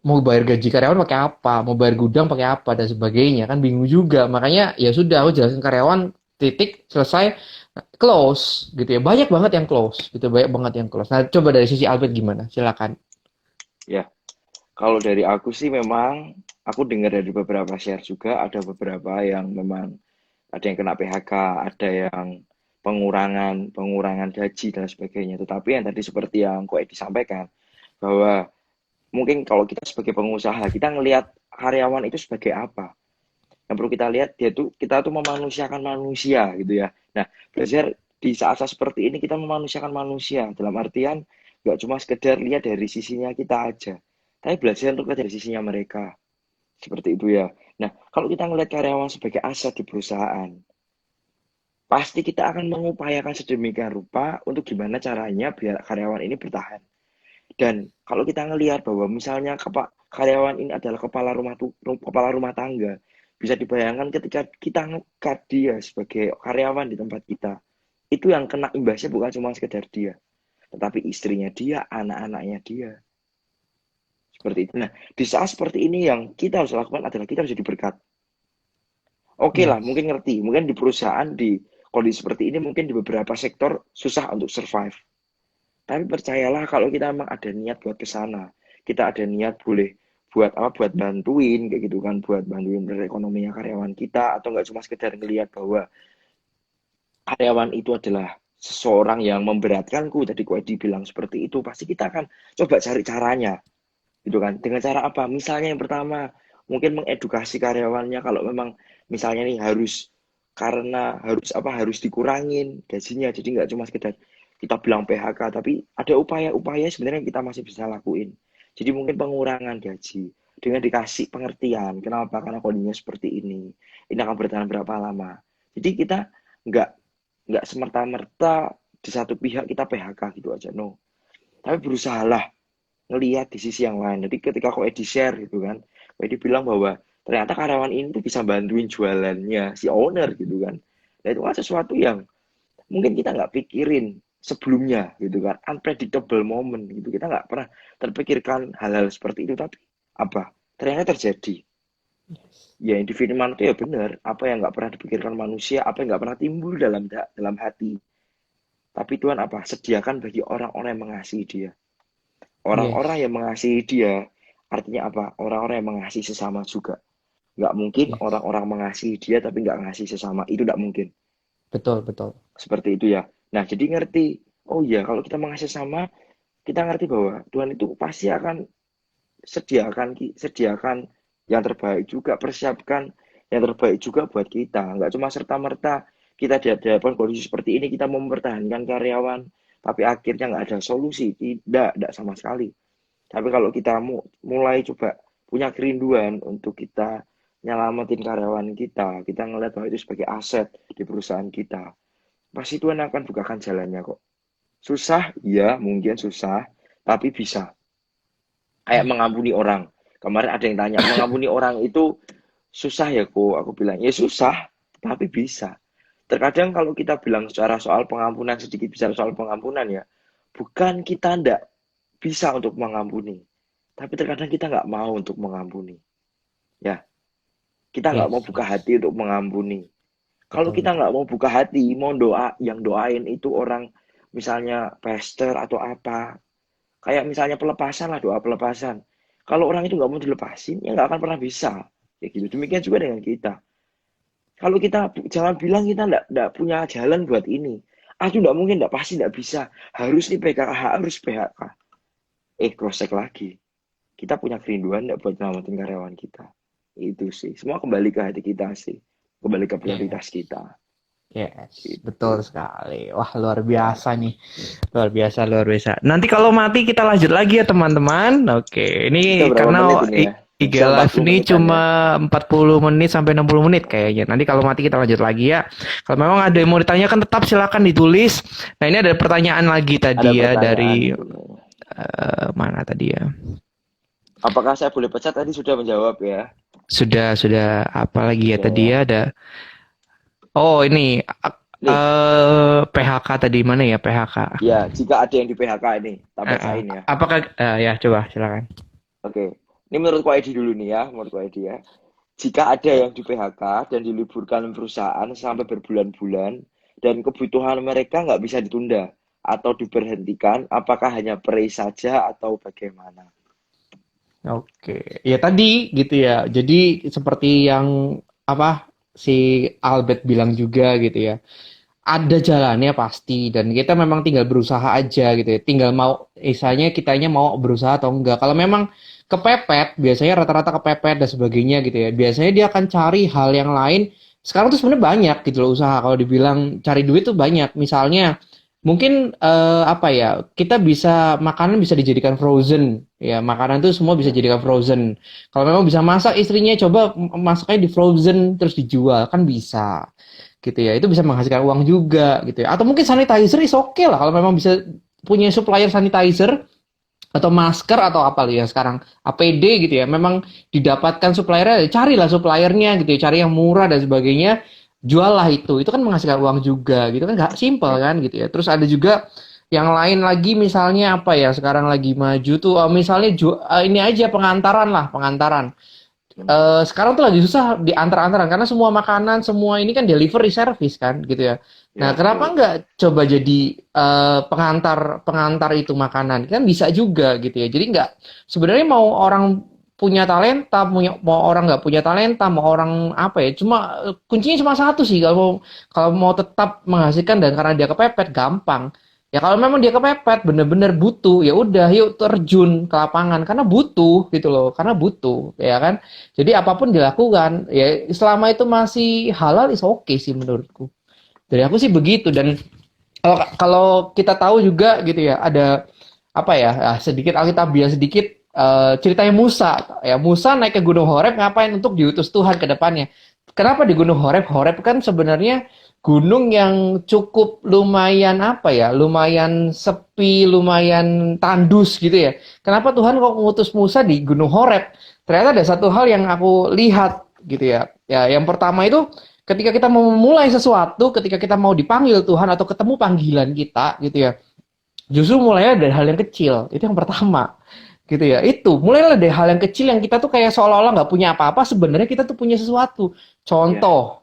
mau bayar gaji karyawan pakai apa? Mau bayar gudang pakai apa dan sebagainya kan bingung juga. Makanya ya sudah aku jelasin karyawan titik selesai close gitu ya. Banyak banget yang close gitu, banyak banget yang close. Nah, coba dari sisi Albert gimana? Silakan. Ya, kalau dari aku sih memang aku dengar dari beberapa share juga ada beberapa yang memang ada yang kena PHK, ada yang pengurangan pengurangan gaji dan sebagainya. Tetapi yang tadi seperti yang Ko Edi sampaikan bahwa mungkin kalau kita sebagai pengusaha kita ngelihat karyawan itu sebagai apa? Yang perlu kita lihat kita tuh memanusiakan manusia gitu ya. Nah, belajar di saat-saat seperti ini kita memanusiakan manusia dalam artian nggak cuma sekedar lihat dari sisinya kita aja, tapi belajar untuk lihat dari sisinya mereka. Seperti itu ya. Nah, kalau kita ngelihat karyawan sebagai aset di perusahaan, pasti kita akan mengupayakan sedemikian rupa untuk gimana caranya biar karyawan ini bertahan. Dan kalau kita ngelihat bahwa misalnya karyawan ini adalah kepala rumah tangga, bisa dibayangkan ketika kita ngekat dia sebagai karyawan di tempat kita, itu yang kena imbasnya bukan cuma sekedar dia, tetapi istrinya dia, anak-anaknya dia. Seperti itu. Nah, di saat seperti ini yang kita harus lakukan adalah kita harus jadi berkat. Oke lah, Yes. mungkin ngerti. Mungkin di perusahaan, di kondisi seperti ini, mungkin di beberapa sektor susah untuk survive. Tapi percayalah kalau kita memang ada niat buat ke sana, kita ada niat boleh buat apa buat bantuin kayak gitu kan, buat bantuin perekonomian karyawan kita atau nggak cuma sekedar ngelihat bahwa karyawan itu adalah seseorang yang memberatkanku, tadi Ko Edi bilang seperti itu, pasti kita akan coba cari caranya gitu kan. Dengan cara apa? Misalnya yang pertama, mungkin mengedukasi karyawannya kalau memang misalnya nih karena harus dikurangin gajinya, jadi nggak cuma sekedar kita bilang PHK, tapi ada upaya-upaya sebenarnya yang kita masih bisa lakuin. Jadi mungkin pengurangan gaji dengan dikasih pengertian kenapa, karena kondisinya seperti ini akan bertahan berapa lama. Jadi kita nggak nggak semerta-merta di satu pihak kita PHK gitu aja, no. Tapi berusahalah ngelihat di sisi yang lain. Jadi ketika kok Edi share gitu kan, kok Edi bilang bahwa ternyata karyawan ini tuh bisa bantuin jualannya si owner gitu kan. Nah itu kan sesuatu yang mungkin kita nggak pikirin sebelumnya gitu kan, unpredictable moment gitu. Kita nggak pernah terpikirkan hal-hal seperti itu, tapi apa? Ternyata terjadi. Ya yang di firman itu ya benar, apa yang nggak pernah dipikirkan manusia, apa yang nggak pernah timbul dalam hati. Tapi Tuhan apa? Sediakan bagi orang-orang yang mengasihi dia. Orang-orang Yes. yang mengasihi dia, artinya apa? Orang-orang yang mengasihi sesama juga. Nggak mungkin Yes. orang-orang mengasihi dia tapi nggak mengasihi sesama. Itu nggak mungkin. Betul, betul. Seperti itu ya. Nah, jadi ngerti. Oh iya, kalau kita mengasihi sesama, kita ngerti bahwa Tuhan itu pasti akan sediakan yang terbaik juga, persiapkan yang terbaik juga buat kita. Nggak cuma serta-merta kita di hadapan kondisi seperti ini, kita mau mempertahankan karyawan, tapi akhirnya nggak ada solusi. Tidak sama sekali. Tapi kalau kita mulai coba punya kerinduan untuk kita nyelamatin karyawan kita ngeliat bahwa itu sebagai aset di perusahaan kita, pasti Tuhan akan bukakan jalannya kok. Susah, ya mungkin susah, tapi bisa. Kayak mengampuni orang. Kemarin ada yang tanya, mengampuni orang itu susah ya kok? Aku bilang, ya susah, tapi bisa. Terkadang kalau kita bilang secara soal pengampunan, sedikit bicara soal pengampunan ya, bukan kita ndak bisa untuk mengampuni, tapi terkadang kita nggak mau untuk mengampuni. Ya, kita nggak mau Yes, buka yes. hati untuk mengampuni. Kalau Betul, kita betul. nggak mau buka hati, mau doa, yang doain itu orang misalnya pastor atau apa, kayak misalnya pelepasan lah, doa pelepasan. Kalau orang itu nggak mau dilepasin, ya nggak akan pernah bisa. Ya gitu. Demikian juga dengan kita. Kalau kita jangan bilang kita nggak punya jalan buat ini. Aduh nggak mungkin, nggak pasti nggak bisa. Harus nih PKK, harus PHK. Cross check lagi. Kita punya kerinduan nggak buat nyelamatin karyawan kita. Itu sih. Semua kembali ke hati kita sih. Kembali ke Yes. prioritas kita. Yes, betul Itu. sekali. Wah, luar Ya. biasa nih. Luar biasa, luar biasa. Nanti kalau mati kita lanjut lagi ya, teman-teman. Oke, Udah ini berapa menit karena ini ya? IG Bisa Live 40 ini menitan ya. cuma 40 menit sampai 60 menit kayaknya. Nanti kalau mati kita lanjut lagi ya. Kalau memang ada yang mau ditanyakan tetap silakan ditulis. Nah, ini ada pertanyaan lagi Ada tadi ya pertanyaan dari ini. mana tadi ya? Apakah saya boleh pecat? Tadi sudah menjawab ya. Sudah apa lagi ya Sudah tadi ya. ya ada. Oh, ini Nih, PHK tadi mana ya PHK? ya jika ada yang di PHK ini, tak bacain ya. Apakah ya coba silakan. Oke. Ini menurut Ko Edi dulu nih ya, menurut Ko Edi ya. Jika ada yang di PHK dan diliburkan perusahaan sampai berbulan-bulan dan kebutuhan mereka nggak bisa ditunda atau diberhentikan, apakah hanya pray saja atau bagaimana? Oke, ya tadi gitu ya. Jadi seperti yang apa si Albert bilang juga gitu ya. Ada jalannya pasti dan kita memang tinggal berusaha aja gitu ya. Tinggal mau isanya kitanya mau berusaha atau enggak. Kalau memang kepepet, biasanya rata-rata kepepet dan sebagainya gitu ya. Biasanya dia akan cari hal yang lain. Sekarang tuh sebenarnya banyak gitu loh usaha. Kalau dibilang cari duit tuh banyak. Misalnya mungkin apa ya? Kita bisa makanan bisa dijadikan frozen ya. Makanan tuh semua bisa dijadikan frozen. Kalau memang bisa masak istrinya coba masaknya di frozen terus dijual kan bisa gitu ya. Itu bisa menghasilkan uang juga gitu ya. Atau mungkin sanitizer is oke lah kalau memang bisa punya supplier sanitizer atau masker atau apa ya sekarang APD gitu ya. Memang didapatkan suppliernya, carilah suppliernya gitu ya, cari yang murah dan sebagainya. Jual lah itu kan menghasilkan uang juga gitu kan, nggak simpel kan gitu ya. Terus ada juga yang lain lagi misalnya apa ya sekarang lagi maju tuh misalnya ini aja pengantaran lah pengantaran sekarang tuh lagi susah di antar-antaran karena semua makanan semua ini kan delivery service kan gitu ya. Nah, Ya, kenapa betul. nggak coba jadi pengantar pengantar itu makanan kan bisa juga gitu ya. Jadi nggak sebenarnya mau orang punya talenta, mau orang nggak punya talenta, mau orang apa ya, cuma kuncinya cuma satu sih kalau mau tetap menghasilkan dan karena dia kepepet gampang. Ya kalau memang dia kepepet bener-bener butuh ya udah yuk terjun ke lapangan karena butuh gitu loh, karena butuh ya kan. Jadi apapun dilakukan, ya selama itu masih halal is oke sih menurutku. Dari aku sih begitu dan kalau kalau kita tahu juga gitu ya ada apa ya sedikit Alkitabiah sedikit ceritanya Musa ya Musa naik ke Gunung Horeb ngapain untuk diutus Tuhan ke depannya Kenapa di Gunung Horeb? Horeb kan sebenarnya gunung yang cukup lumayan apa ya, lumayan sepi, lumayan tandus gitu ya. Kenapa Tuhan kok mengutus Musa di Gunung Horeb? Ternyata ada satu hal yang aku lihat gitu ya. Ya, yang pertama itu ketika kita mau memulai sesuatu, ketika kita mau dipanggil Tuhan atau ketemu panggilan kita gitu ya. Justru mulainya dari hal yang kecil. Itu yang pertama gitu ya, itu mulailah dari hal yang kecil yang kita tuh kayak seolah-olah nggak punya apa-apa, sebenarnya kita tuh punya sesuatu. Ya, Contoh,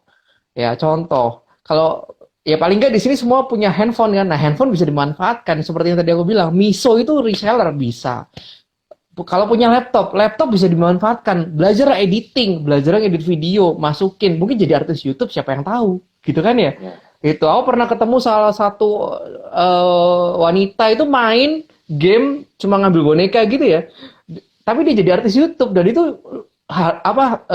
ya contoh, kalau ya paling nggak di sini semua punya handphone kan, nah handphone bisa dimanfaatkan seperti yang tadi aku bilang, Miso itu reseller bisa. Kalau punya laptop, laptop bisa dimanfaatkan, belajar editing, belajar edit video, masukin, mungkin jadi artis YouTube siapa yang tahu, gitu kan ya. ya, Itu aku pernah ketemu salah satu wanita itu main game cuma ngambil boneka gitu ya. Tapi dia jadi artis YouTube dan itu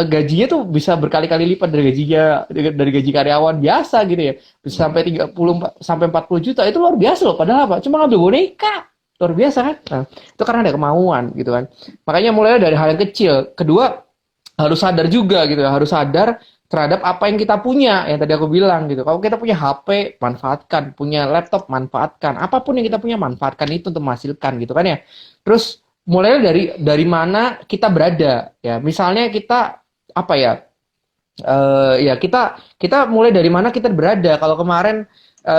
gajinya tuh bisa berkali-kali lipat dari gajinya dari gaji karyawan biasa gitu ya. Bisa sampai 30 sampai 40 juta. Itu luar biasa loh, padahal apa? Cuma ngambil boneka. Luar biasa kan? Nah, itu karena ada kemauan gitu kan. Makanya mulai dari hal yang kecil. Kedua, harus sadar juga gitu ya, harus sadar terhadap apa yang kita punya, yang tadi aku bilang gitu. Kalau kita punya HP, manfaatkan, punya laptop, manfaatkan, apapun yang kita punya, manfaatkan itu untuk menghasilkan gitu kan ya. Terus mulai dari mana kita berada ya. Misalnya kita apa ya? Ya kita kita mulai dari mana kita berada. Kalau kemarin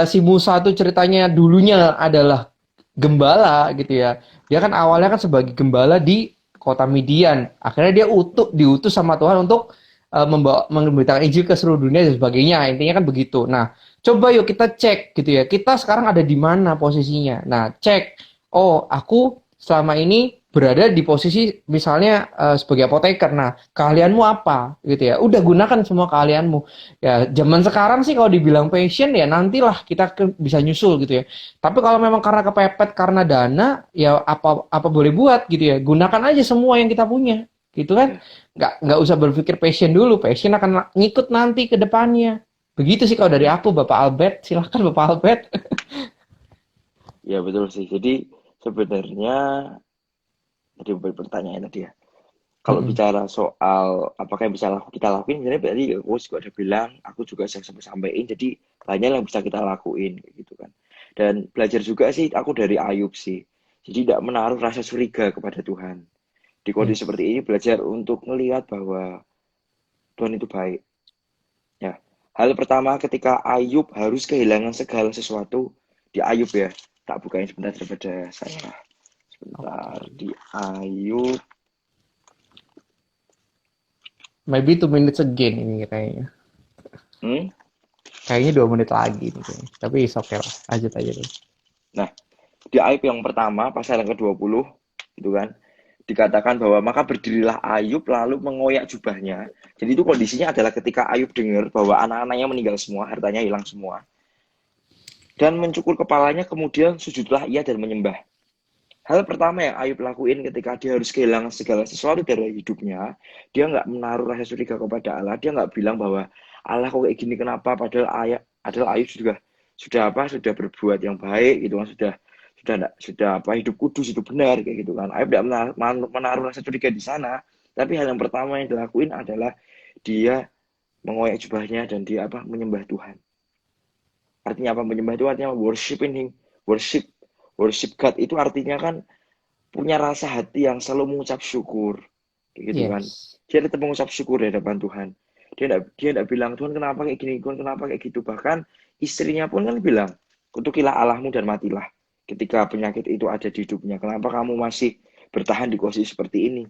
si Musa itu ceritanya dulunya adalah gembala gitu ya. Dia kan awalnya kan sebagai gembala di kota Midian. Akhirnya dia diutus sama Tuhan untuk membawa memberitakan Injil ke seluruh dunia dan sebagainya. Intinya kan begitu. Nah, coba yuk kita cek gitu ya. Kita sekarang ada di mana posisinya. Nah, cek. Oh, aku selama ini berada di posisi misalnya sebagai apoteker. Nah, keahlianmu apa gitu ya. Udah gunakan semua keahlianmu. Ya, zaman sekarang sih kalau dibilang passion ya nantilah kita bisa nyusul gitu ya. Tapi kalau memang karena kepepet karena dana, ya apa apa boleh buat gitu ya. Gunakan aja semua yang kita punya, gitu kan? ya, Nggak usah berpikir passion dulu. Passion akan ngikut nanti ke depannya. Begitu sih kalau dari ya, aku, Bapak Albert. Silahkan Bapak Albert. ya betul sih. Jadi sebenarnya tadi pertanyaan tadi ya. Kalau Mm-mm. bicara soal apakah yang bisa kita lakuin, sebenarnya berarti aku juga udah bilang, aku juga saya sampai sampaikan. Jadi banyak yang bisa kita lakuin, kayak gitu kan. Dan belajar juga sih, aku dari Ayub sih. Jadi tidak menaruh rasa curiga kepada Tuhan. Di kondisi Yes. seperti ini belajar untuk melihat bahwa Tuhan itu baik. Ya, hal pertama ketika Ayub harus kehilangan segala sesuatu di Ayub ya. Tak bukain sebentar daripada saya. Sebentar Oke. di Ayub. Maybe 2 minutes again ini kayaknya. Hmm? Kayaknya 2 menit lagi nih kayaknya. Tapi is okay lah. Lanjut aja dulu. Nah, di Ayub yang pertama pasal yang ke-20 gitu kan. Dikatakan bahwa maka berdirilah Ayub lalu mengoyak jubahnya. Jadi itu kondisinya adalah ketika Ayub dengar bahwa anak-anaknya meninggal semua, hartanya hilang semua. Dan mencukur kepalanya kemudian sujudlah ia dan menyembah. Hal pertama yang Ayub lakuin ketika dia harus kehilangan segala sesuatu dari hidupnya, dia nggak menaruh rasa curiga kepada Allah. Dia nggak bilang bahwa Allah kok kayak gini kenapa? Padahal Ayub sudah berbuat yang baik gitu kan, sudah apa hidup kudus, hidup benar kayak gitu kan. Ayub tidak menaruh rasa curiga di sana. Tapi hal yang pertama yang dilakuin adalah dia mengoyak jubahnya dan dia apa menyembah Tuhan. Artinya apa menyembah itu artinya worshiping him, worship worship God itu artinya kan punya rasa hati yang selalu mengucap syukur gitu kan. Yes. Dia tetap mengucap syukur di hadapan Tuhan. Dia tidak bilang Tuhan kenapa kayak gini, Tuhan kenapa kayak gitu. Bahkan istrinya pun kan bilang kutukilah Allahmu dan matilah ketika penyakit itu ada di hidupnya. Kenapa kamu masih bertahan di kondisi seperti ini?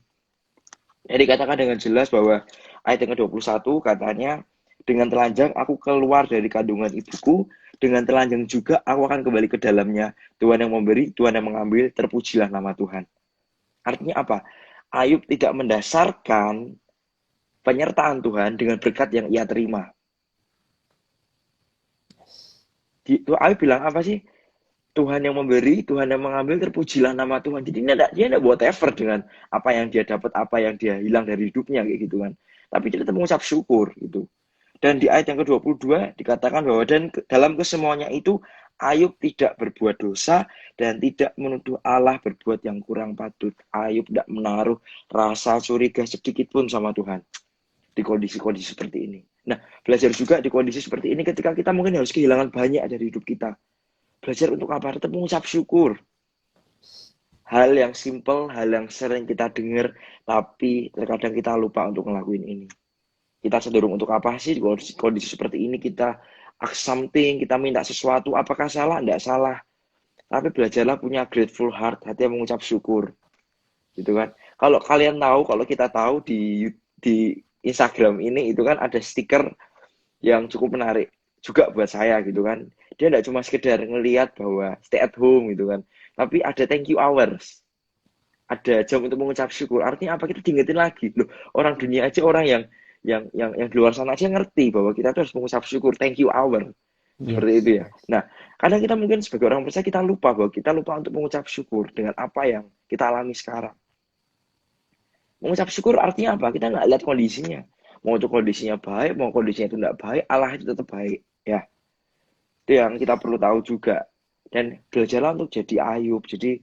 Jadi dikatakan dengan jelas bahwa ayat yang ke-21 katanya dengan telanjang aku keluar dari kandungan ibuku, dengan telanjang juga aku akan kembali ke dalamnya. Tuhan yang memberi, Tuhan yang mengambil, terpujilah nama Tuhan. Artinya apa? Ayub tidak mendasarkan penyertaan Tuhan dengan berkat yang ia terima. Ayub bilang apa sih? Tuhan yang memberi, Tuhan yang mengambil, terpujilah nama Tuhan. Jadi dia tidak buat effort dengan apa yang dia dapat, apa yang dia hilang dari hidupnya kayak gitu kan. Tapi dia tetap mengucap syukur gitu. Dan di ayat yang ke-22 dikatakan bahwa dan dalam kesemuanya itu Ayub tidak berbuat dosa dan tidak menuduh Allah berbuat yang kurang patut. Ayub tidak menaruh rasa curiga sedikit pun sama Tuhan di kondisi-kondisi seperti ini. Nah, belajar juga di kondisi seperti ini ketika kita mungkin harus kehilangan banyak dari hidup kita. Belajar untuk apa? Tetap mengucap syukur. Hal yang simple, hal yang sering kita dengar, tapi terkadang kita lupa untuk ngelakuin ini. Kita cenderung untuk apa sih di kondisi seperti ini, kita ask something, kita minta sesuatu, apakah salah? Tidak salah. Tapi belajarlah punya grateful heart, hati yang mengucap syukur. Gitu kan. Kalau kalian tahu, kalau kita tahu di Instagram ini itu kan ada stiker yang cukup menarik juga buat saya gitu kan. Dia tidak cuma sekedar ngelihat bahwa stay at home gitu kan, tapi ada thank you hours, ada jam untuk mengucap syukur. Artinya apa? Kita diingetin lagi loh, orang dunia aja, orang yang di luar sana aja ngerti bahwa kita tuh harus mengucap syukur, thank you hour, seperti Yes, itu ya. yes. Nah, kadang kita mungkin sebagai orang percaya kita lupa bahwa kita lupa untuk mengucap syukur dengan apa yang kita alami sekarang. Mengucap syukur artinya apa? Kita nggak lihat kondisinya. Mau itu kondisinya baik, mau kondisinya itu nggak baik, Allah itu tetap baik. Ya, itu yang kita perlu tahu juga. Dan belajarlah untuk jadi Ayub. Jadi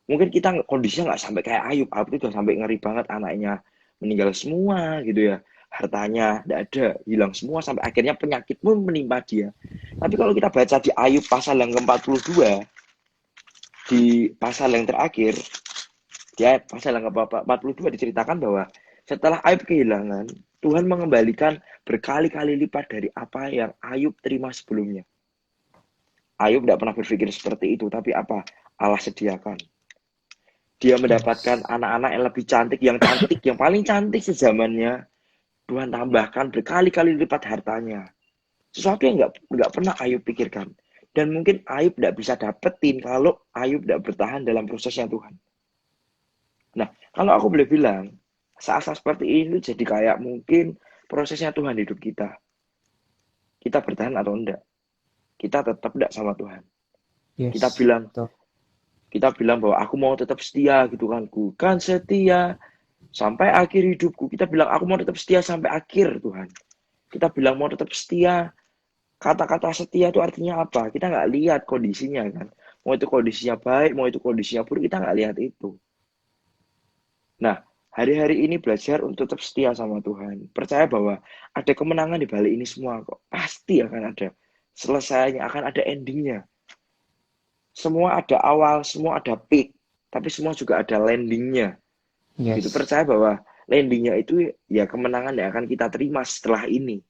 mungkin kita kondisinya nggak sampai kayak Ayub. Ayub itu udah sampai ngeri banget, anaknya meninggal semua gitu ya. Hartanya tidak ada, hilang semua, sampai akhirnya penyakit pun menimpa dia. Tapi kalau kita baca di Ayub pasal yang ke-42, di pasal yang terakhir, dia pasal yang ke-42 diceritakan bahwa setelah Ayub kehilangan, Tuhan mengembalikan berkali-kali lipat dari apa yang Ayub terima sebelumnya. Ayub tidak pernah berpikir seperti itu, tapi apa? Allah sediakan. Dia mendapatkan Yes. anak-anak yang cantik, yang paling cantik sezamannya. Tuhan tambahkan berkali-kali lipat hartanya. Sesuatu yang nggak pernah Ayub pikirkan. Dan mungkin Ayub tidak bisa dapetin kalau Ayub tidak bertahan dalam prosesnya Tuhan. Nah, kalau aku boleh bilang, saat-saat seperti ini jadi kayak mungkin prosesnya Tuhan di hidup kita. Kita bertahan atau enggak? Kita tetap enggak sama Tuhan. Kita Yes. bilang, Betul. kita bilang bahwa aku mau tetap setia gitu kan. Ku kan setia sampai akhir hidupku. Kita bilang aku mau tetap setia sampai akhir Tuhan. Kita bilang mau tetap setia. Kata-kata setia itu artinya apa? Kita nggak lihat kondisinya kan. Mau itu kondisinya baik, mau itu kondisinya buruk, kita nggak lihat itu. Nah, hari-hari ini belajar untuk tetap setia sama Tuhan. Percaya bahwa ada kemenangan di balik ini semua kok. Pasti akan ada selesainya, akan ada endingnya. Semua ada awal, semua ada peak, tapi semua juga ada landingnya. Gitu, Yes. percaya bahwa landingnya itu ya kemenangan yang akan kita terima setelah ini.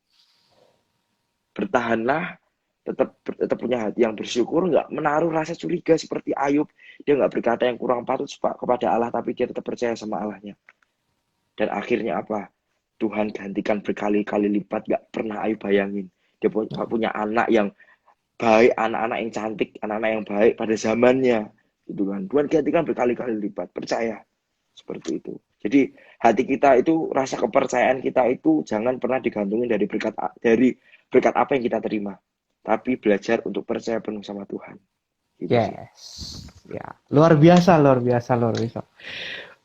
Bertahanlah, tetap punya hati yang bersyukur, nggak menaruh rasa curiga seperti Ayub. Dia nggak berkata yang kurang patut kepada Allah, tapi dia tetap percaya sama Allahnya. Dan akhirnya apa? Tuhan gantikan berkali-kali lipat, nggak pernah Ayub bayangin. Dia punya anak yang baik, anak-anak yang cantik, anak-anak yang baik pada zamannya. Gitu kan. Tuhan gantikan berkali-kali lipat, percaya. Seperti itu. Jadi hati kita itu, rasa kepercayaan kita itu jangan pernah digantungin dari berkat apa yang kita terima. Tapi belajar untuk percaya penuh sama Tuhan. Gitu sih. Yes. Ya, luar biasa, luar biasa, luar biasa.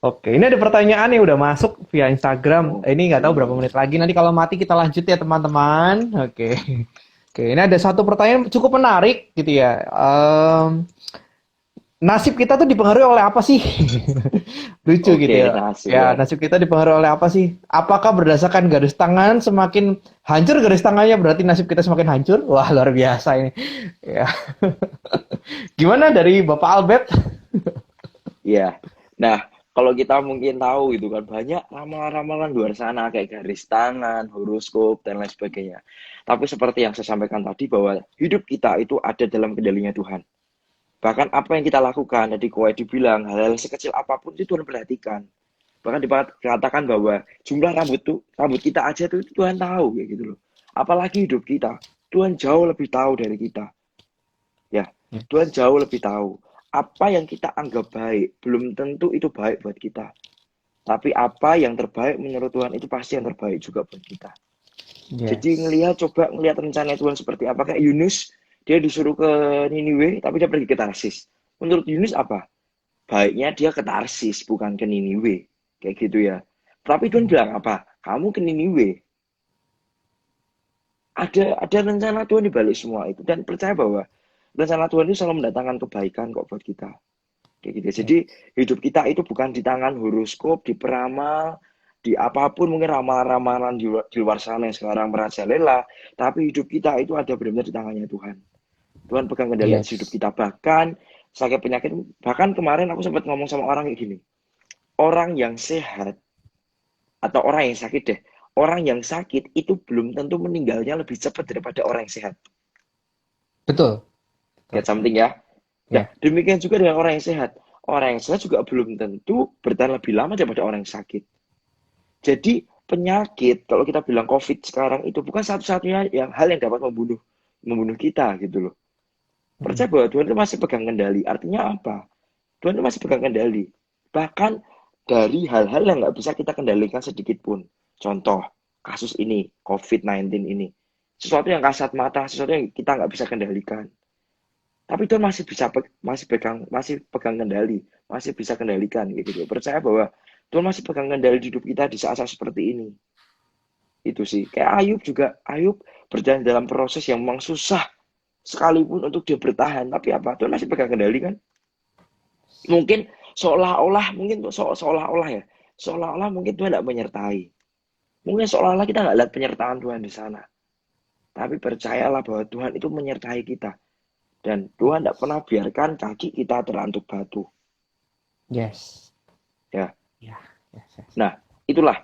Oke, ini ada pertanyaan yang udah masuk via Instagram. Ini nggak tahu berapa Oke. menit lagi. Nanti kalau mati kita lanjut ya teman-teman. Oke. Oke, ini ada satu pertanyaan cukup menarik gitu ya. Nasib kita tuh dipengaruhi oleh apa sih? Lucu gitu Oke, ya. nasib Ya, ya. nasib kita dipengaruhi oleh apa sih? Apakah berdasarkan garis tangan semakin hancur garis tangannya berarti nasib kita semakin hancur? Wah, luar biasa ini. Ya. Gimana dari Bapak Albert? Iya. Nah, kalau kita mungkin tahu gitu kan, banyak ramalan-ramalan luar sana kayak garis tangan, horoskop, dan lain sebagainya. Tapi seperti yang saya sampaikan tadi bahwa hidup kita itu ada dalam kendalinya Tuhan. Bahkan apa yang kita lakukan, tadi Kowe dibilang, hal-hal sekecil apapun itu Tuhan perhatikan. Bahkan dikatakan bahwa jumlah rambut kita aja tuh Tuhan tahu kayak gitu loh. Apalagi hidup kita. Tuhan jauh lebih tahu dari kita. Ya, Tuhan jauh lebih tahu. Apa yang kita anggap baik, belum tentu itu baik buat kita. Tapi apa yang terbaik menurut Tuhan itu pasti yang terbaik juga buat kita. Jadi Yes. coba ngelihat rencana Tuhan seperti apa. Kayak Yunus, dia disuruh ke Niniwe, tapi dia pergi ke Tarsis. Menurut Yunus apa? Baiknya dia ke Tarsis, bukan ke Niniwe. Kayak gitu ya. Tapi Tuhan bilang apa? Kamu ke Niniwe. Ada rencana Tuhan di balik semua itu. Dan percaya bahwa rencana Tuhan itu selalu mendatangkan kebaikan kok buat kita. Kayak gitu. Jadi hidup kita itu bukan di tangan horoskop, di peramal, di apapun mungkin ramalan-ramalan di luar sana yang sekarang merajalela, tapi hidup kita itu ada benar-benar di tangannya Tuhan. Tuhan pegang kendali atas hidup Yes. kita. Bahkan sakit penyakit, bahkan kemarin aku sempat ngomong sama orang kayak gini, orang yang sehat atau orang yang sakit deh, orang yang sakit itu belum tentu meninggalnya lebih cepat daripada orang yang sehat. Betul. Get Betul. something ya. Nah, Ya. demikian juga dengan orang yang sehat. Orang yang sehat juga belum tentu bertahan lebih lama daripada orang yang sakit. Jadi penyakit, kalau kita bilang COVID sekarang itu bukan satu-satunya hal yang dapat membunuh kita gitu loh. Mm. Percaya bahwa Tuhan itu masih pegang kendali. Artinya apa? Tuhan itu masih pegang kendali. Bahkan dari hal-hal yang nggak bisa kita kendalikan sedikit pun. Contoh, kasus ini, COVID-19 ini. Sesuatu yang kasat mata, sesuatu yang kita nggak bisa kendalikan. Tapi Tuhan masih pegang kendali, masih bisa kendalikan gitu. Percaya bahwa Tuhan masih pegang kendali di hidup kita di saat-saat seperti ini. Itu sih. Kayak Ayub juga, Ayub berjalan dalam proses yang memang susah sekalipun untuk dia bertahan. Tapi apa? Tuhan masih pegang kendali kan? Mungkin seolah-olah ya, seolah-olah mungkin Tuhan tidak menyertai. Mungkin seolah-olah kita nggak lihat penyertaan Tuhan di sana. Tapi percayalah bahwa Tuhan itu menyertai kita. Dan Tuhan tidak pernah biarkan kaki kita terantuk batu. Yes. Ya. Ya. Yes, yes. Nah, itulah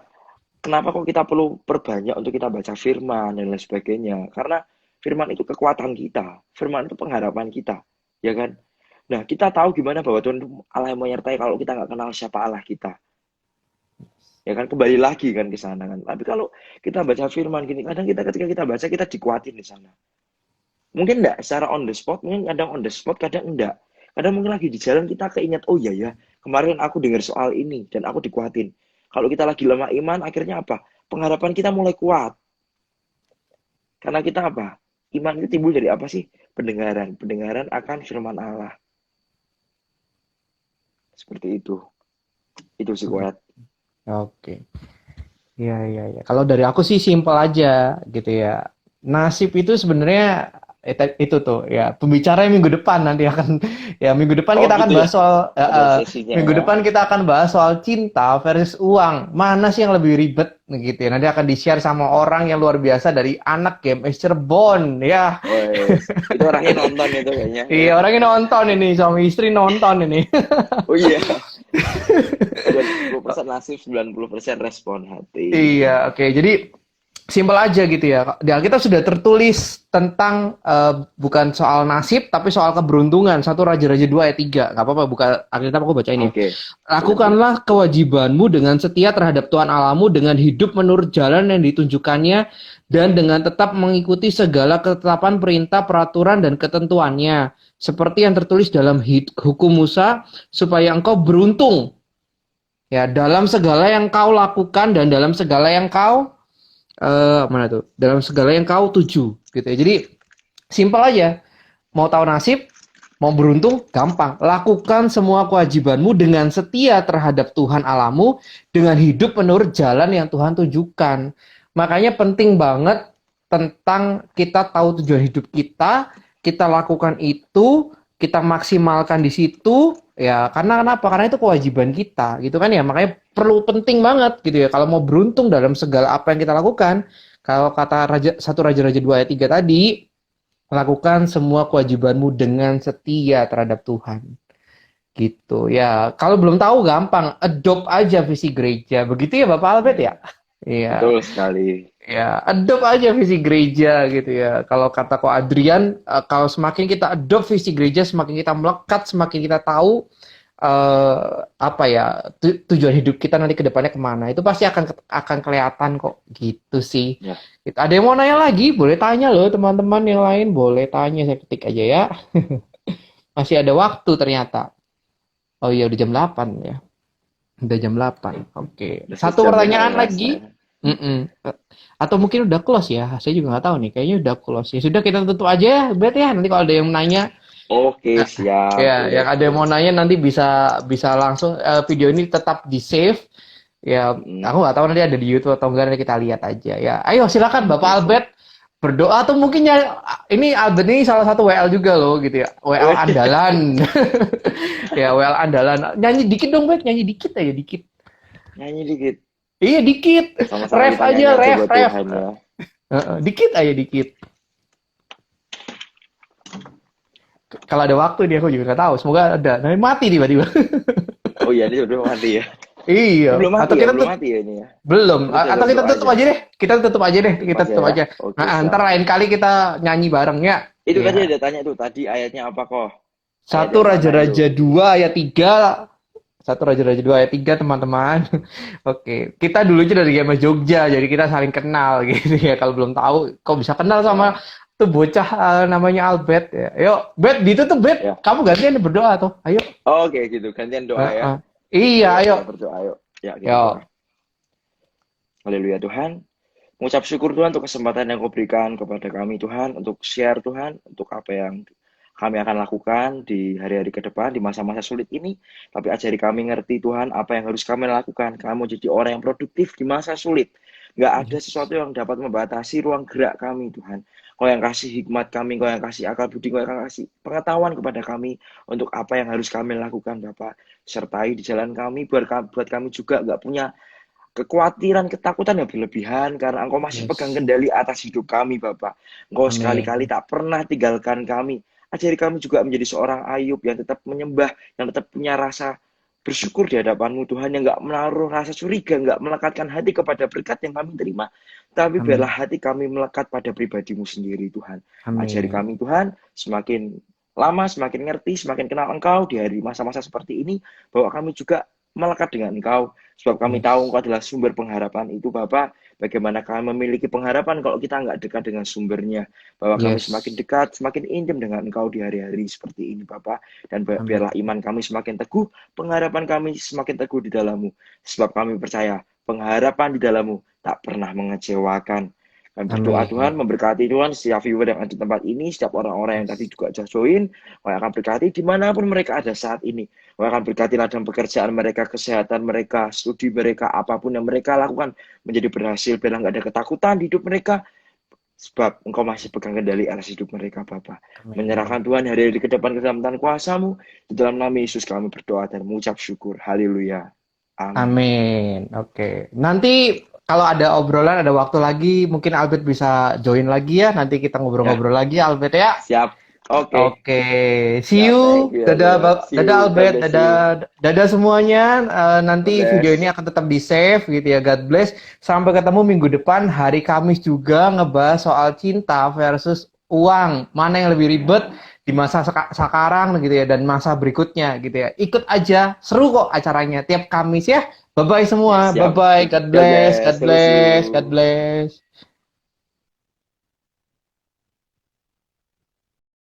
kenapa kok kita perlu perbanyak untuk kita baca firman dan lain sebagainya. Karena firman itu kekuatan kita. Firman itu pengharapan kita. Ya kan? Nah, kita tahu gimana bahwa Tuhan itu Allah yang menyertai kalau kita nggak kenal siapa Allah kita. Ya kan? Kembali lagi kan ke sana kan. Tapi kalau kita baca firman gini, kadang kita ketika kita baca, kita dikuatin di sana. Mungkin enggak secara on the spot, mungkin kadang on the spot, kadang enggak. Kadang mungkin lagi di jalan kita keinget, oh iya ya, kemarin aku dengar soal ini dan aku dikuatin. Kalau kita lagi lemah iman, akhirnya apa? Pengharapan kita mulai kuat. Karena kita apa? Iman itu timbul dari apa sih? Pendengaran. Pendengaran akan firman Allah. Seperti itu. Itu sih kuat. Oke. Iya, iya, iya. Kalau dari aku sih simpel aja gitu ya. Nasib itu sebenarnya itu tuh ya pembicara minggu depan nanti akan ya minggu depan Oh kita akan gitu ya. bahas soal Ada sesinya minggu ya. depan kita akan bahas soal cinta versus uang. Mana sih yang lebih ribet gitu ya. Nanti akan di-share sama orang yang luar biasa dari anak GMS Cirebon ya. Wes, itu orangnya nonton itu kayaknya ya. Iya, orangnya nonton ini, suami istri nonton ini. Oh iya. 90% nasib, 90% respon hati. Iya, oke. Jadi simpel aja gitu ya. Di Alkitab sudah tertulis tentang bukan soal nasib, tapi soal keberuntungan. 1 Raja-Raja 2 ayat 3. Nggak apa-apa, buka Alkitab aku baca ini. Oke. Lakukanlah kewajibanmu dengan setia terhadap Tuhan Allahmu dengan hidup menurut jalan yang ditunjukkannya dan dengan tetap mengikuti segala ketetapan perintah, peraturan, dan ketentuannya. Seperti yang tertulis dalam hukum Musa, supaya engkau beruntung ya dalam segala yang kau lakukan dan dalam segala yang kau dalam segala yang kau tuju gitu ya. Jadi simpel aja. Mau tahu nasib, mau beruntung, gampang. Lakukan semua kewajibanmu dengan setia terhadap Tuhan Allahmu dengan hidup menurut jalan yang Tuhan tunjukkan. Makanya penting banget tentang kita tahu tujuan hidup kita lakukan itu, kita maksimalkan di situ. Ya, karena kenapa? Karena itu kewajiban kita, gitu kan ya. Makanya penting banget gitu ya. Kalau mau beruntung dalam segala apa yang kita lakukan, kalau kata 1 Raja-Raja 2 ayat 3 tadi, lakukan semua kewajibanmu dengan setia terhadap Tuhan. Gitu ya. Kalau belum tahu gampang, adopt aja visi gereja. Begitu ya Bapak Albert ya? Iya. Betul sekali. Ya, adopt aja visi gereja gitu ya. Kalau kata Ko Adrian, kalau semakin kita adopt visi gereja, semakin kita melekat, semakin kita tahu apa ya tujuan hidup kita nanti ke depannya kemana. Itu pasti akan kelihatan kok gitu sih. Ya. Ada yang mau nanya lagi? Boleh tanya loh teman-teman yang lain. Boleh tanya, saya ketik aja ya. Masih ada waktu ternyata. Oh iya, udah jam 8 ya. Udah jam 8. Oke. Udah Satu sejam pertanyaan ya, lagi. Atau mungkin udah close ya, saya juga nggak tahu nih, kayaknya udah close. Ya sudah kita tutup aja ya, Bet ya. Nanti kalau ada yang nanya, Oke, siap. ya, yang ada yang mau nanya nanti bisa langsung video ini tetap di save. Ya, aku nggak tahu nanti ada di YouTube atau enggak, nanti kita lihat aja ya. Ayo silakan Bapak Albert berdoa atau mungkin ya ini Albert ini salah satu WL juga loh gitu ya, WL andalan. Ya WL andalan. Nyanyi dikit dong Bet, nyanyi dikit aja dikit. Nyanyi dikit. Iya dikit. Sama-sama Ref kita aja, nyanyi aja ref, buat ref. Tuhan ya. Dikit aja dikit. Kalau ada waktu dia aku juga nggak tahu. Semoga ada. Nah, mati tiba-tiba. Oh iya, ini sudah mati ya. Ini Iya. belum mati Atau ya, kita belum tuh mati ya ini ya. belum. Berarti Atau tetap kita doa tutup aja. aja deh. Kita tutup aja deh. Tutup Kita aja tutup ya. aja. Oke, Nah, ntar siap. lain kali kita nyanyi bareng ya. Itu tadi Iya. ada tanya tuh, tadi ayatnya apa kok? Ayat Satu yang mana itu? Raja-Raja 2 ayat 3. Satu Raja-Raja 2 ayat 3 teman-teman. Oke, kita dulu aja dari Gema Jogja, jadi kita saling kenal gitu ya. Kalau belum tahu, kok bisa kenal sama Ya, tuh bocah namanya Albert ya. Yuk, Bet, ditutup Bet. ya. Kamu gantian berdoa tuh. Ayo. Oke, gitu. Gantian doa ya. Heeh. Iya, Ayo ayo. kita berdoa, ayo. Ya, kita doa. Yo. Haleluya Tuhan. Mengucap syukur Tuhan untuk kesempatan yang kau berikan kepada kami Tuhan, untuk share Tuhan, untuk apa yang kami akan lakukan di hari-hari ke depan, di masa-masa sulit ini. Tapi ajari kami ngerti Tuhan, apa yang harus kami lakukan. Kamu jadi orang yang produktif di masa sulit. Nggak ada sesuatu yang dapat membatasi ruang gerak kami Tuhan. Kau yang kasih hikmat kami, kau yang kasih akal budi, kau yang kasih pengetahuan kepada kami untuk apa yang harus kami lakukan Bapak. Sertai di jalan kami, buat kami juga nggak punya kekhawatiran, ketakutan yang berlebihan karena Engkau masih pegang Yes. kendali atas hidup kami, Bapak. Engkau sekali-kali Amin. tak pernah tinggalkan kami. Ajari kami juga menjadi seorang Ayub yang tetap menyembah, yang tetap punya rasa bersyukur di hadapan-Mu, Tuhan, yang nggak menaruh rasa curiga, nggak melekatkan hati kepada berkat yang kami terima, tapi biarlah Amin. hati kami melekat pada pribadi-Mu sendiri, Tuhan. Ajari Amin. kami, Tuhan, semakin lama, semakin ngerti, semakin kenal Engkau di hari masa-masa seperti ini, bahwa kami juga melekat dengan Engkau, sebab kami tahu Yes. Engkau adalah sumber pengharapan itu, Bapak. Bagaimana kami memiliki pengharapan kalau kita nggak dekat dengan sumbernya. Bahwa kami semakin Yes. dekat, semakin intim dengan Engkau di hari-hari seperti ini, Bapak. Dan Amin. biarlah iman kami semakin teguh, pengharapan kami semakin teguh di dalam-Mu. Sebab kami percaya, pengharapan di dalam-Mu tak pernah mengecewakan. Kami berdoa Tuhan, Amin. memberkati Tuhan setiap viewer yang ada di tempat ini, setiap orang-orang yang tadi Yes. juga just join, Kau akan berkati dimanapun mereka ada saat ini. Kau akan berkati ladang pekerjaan mereka, kesehatan mereka, studi mereka, apapun yang mereka lakukan menjadi berhasil. Biarlah nggak ada ketakutan di hidup mereka, sebab Engkau masih pegang kendali atas hidup mereka, Bapa. Menyerahkan Amin. Tuhan hari-hari ke depan ke dalam tangan kuasa-Mu. Di dalam nama Yesus kami berdoa dan mengucap syukur. Haleluya. Amin. Amin. Oke. Nanti kalau ada obrolan, ada waktu lagi, mungkin Albert bisa join lagi ya. Nanti kita Ya, ngobrol-ngobrol lagi, Albert ya. siap. Oke. Oke. See Siap. Thank you. you, Dadah, Elder. See dadah you. God Albert. bless you. Dadah, dadah semuanya. God Nanti video ini bless. akan tetap di save gitu ya. God bless. Sampai ketemu minggu depan, hari Kamis juga ngebahas soal cinta versus uang. Mana yang lebih ribet di masa sekarang gitu ya dan masa berikutnya gitu ya. Ikut aja. Seru kok acaranya tiap Kamis ya. Bye-bye Ya, semua. siap. Bye-bye. God God bless. bless. God God bless bless. God you. bless.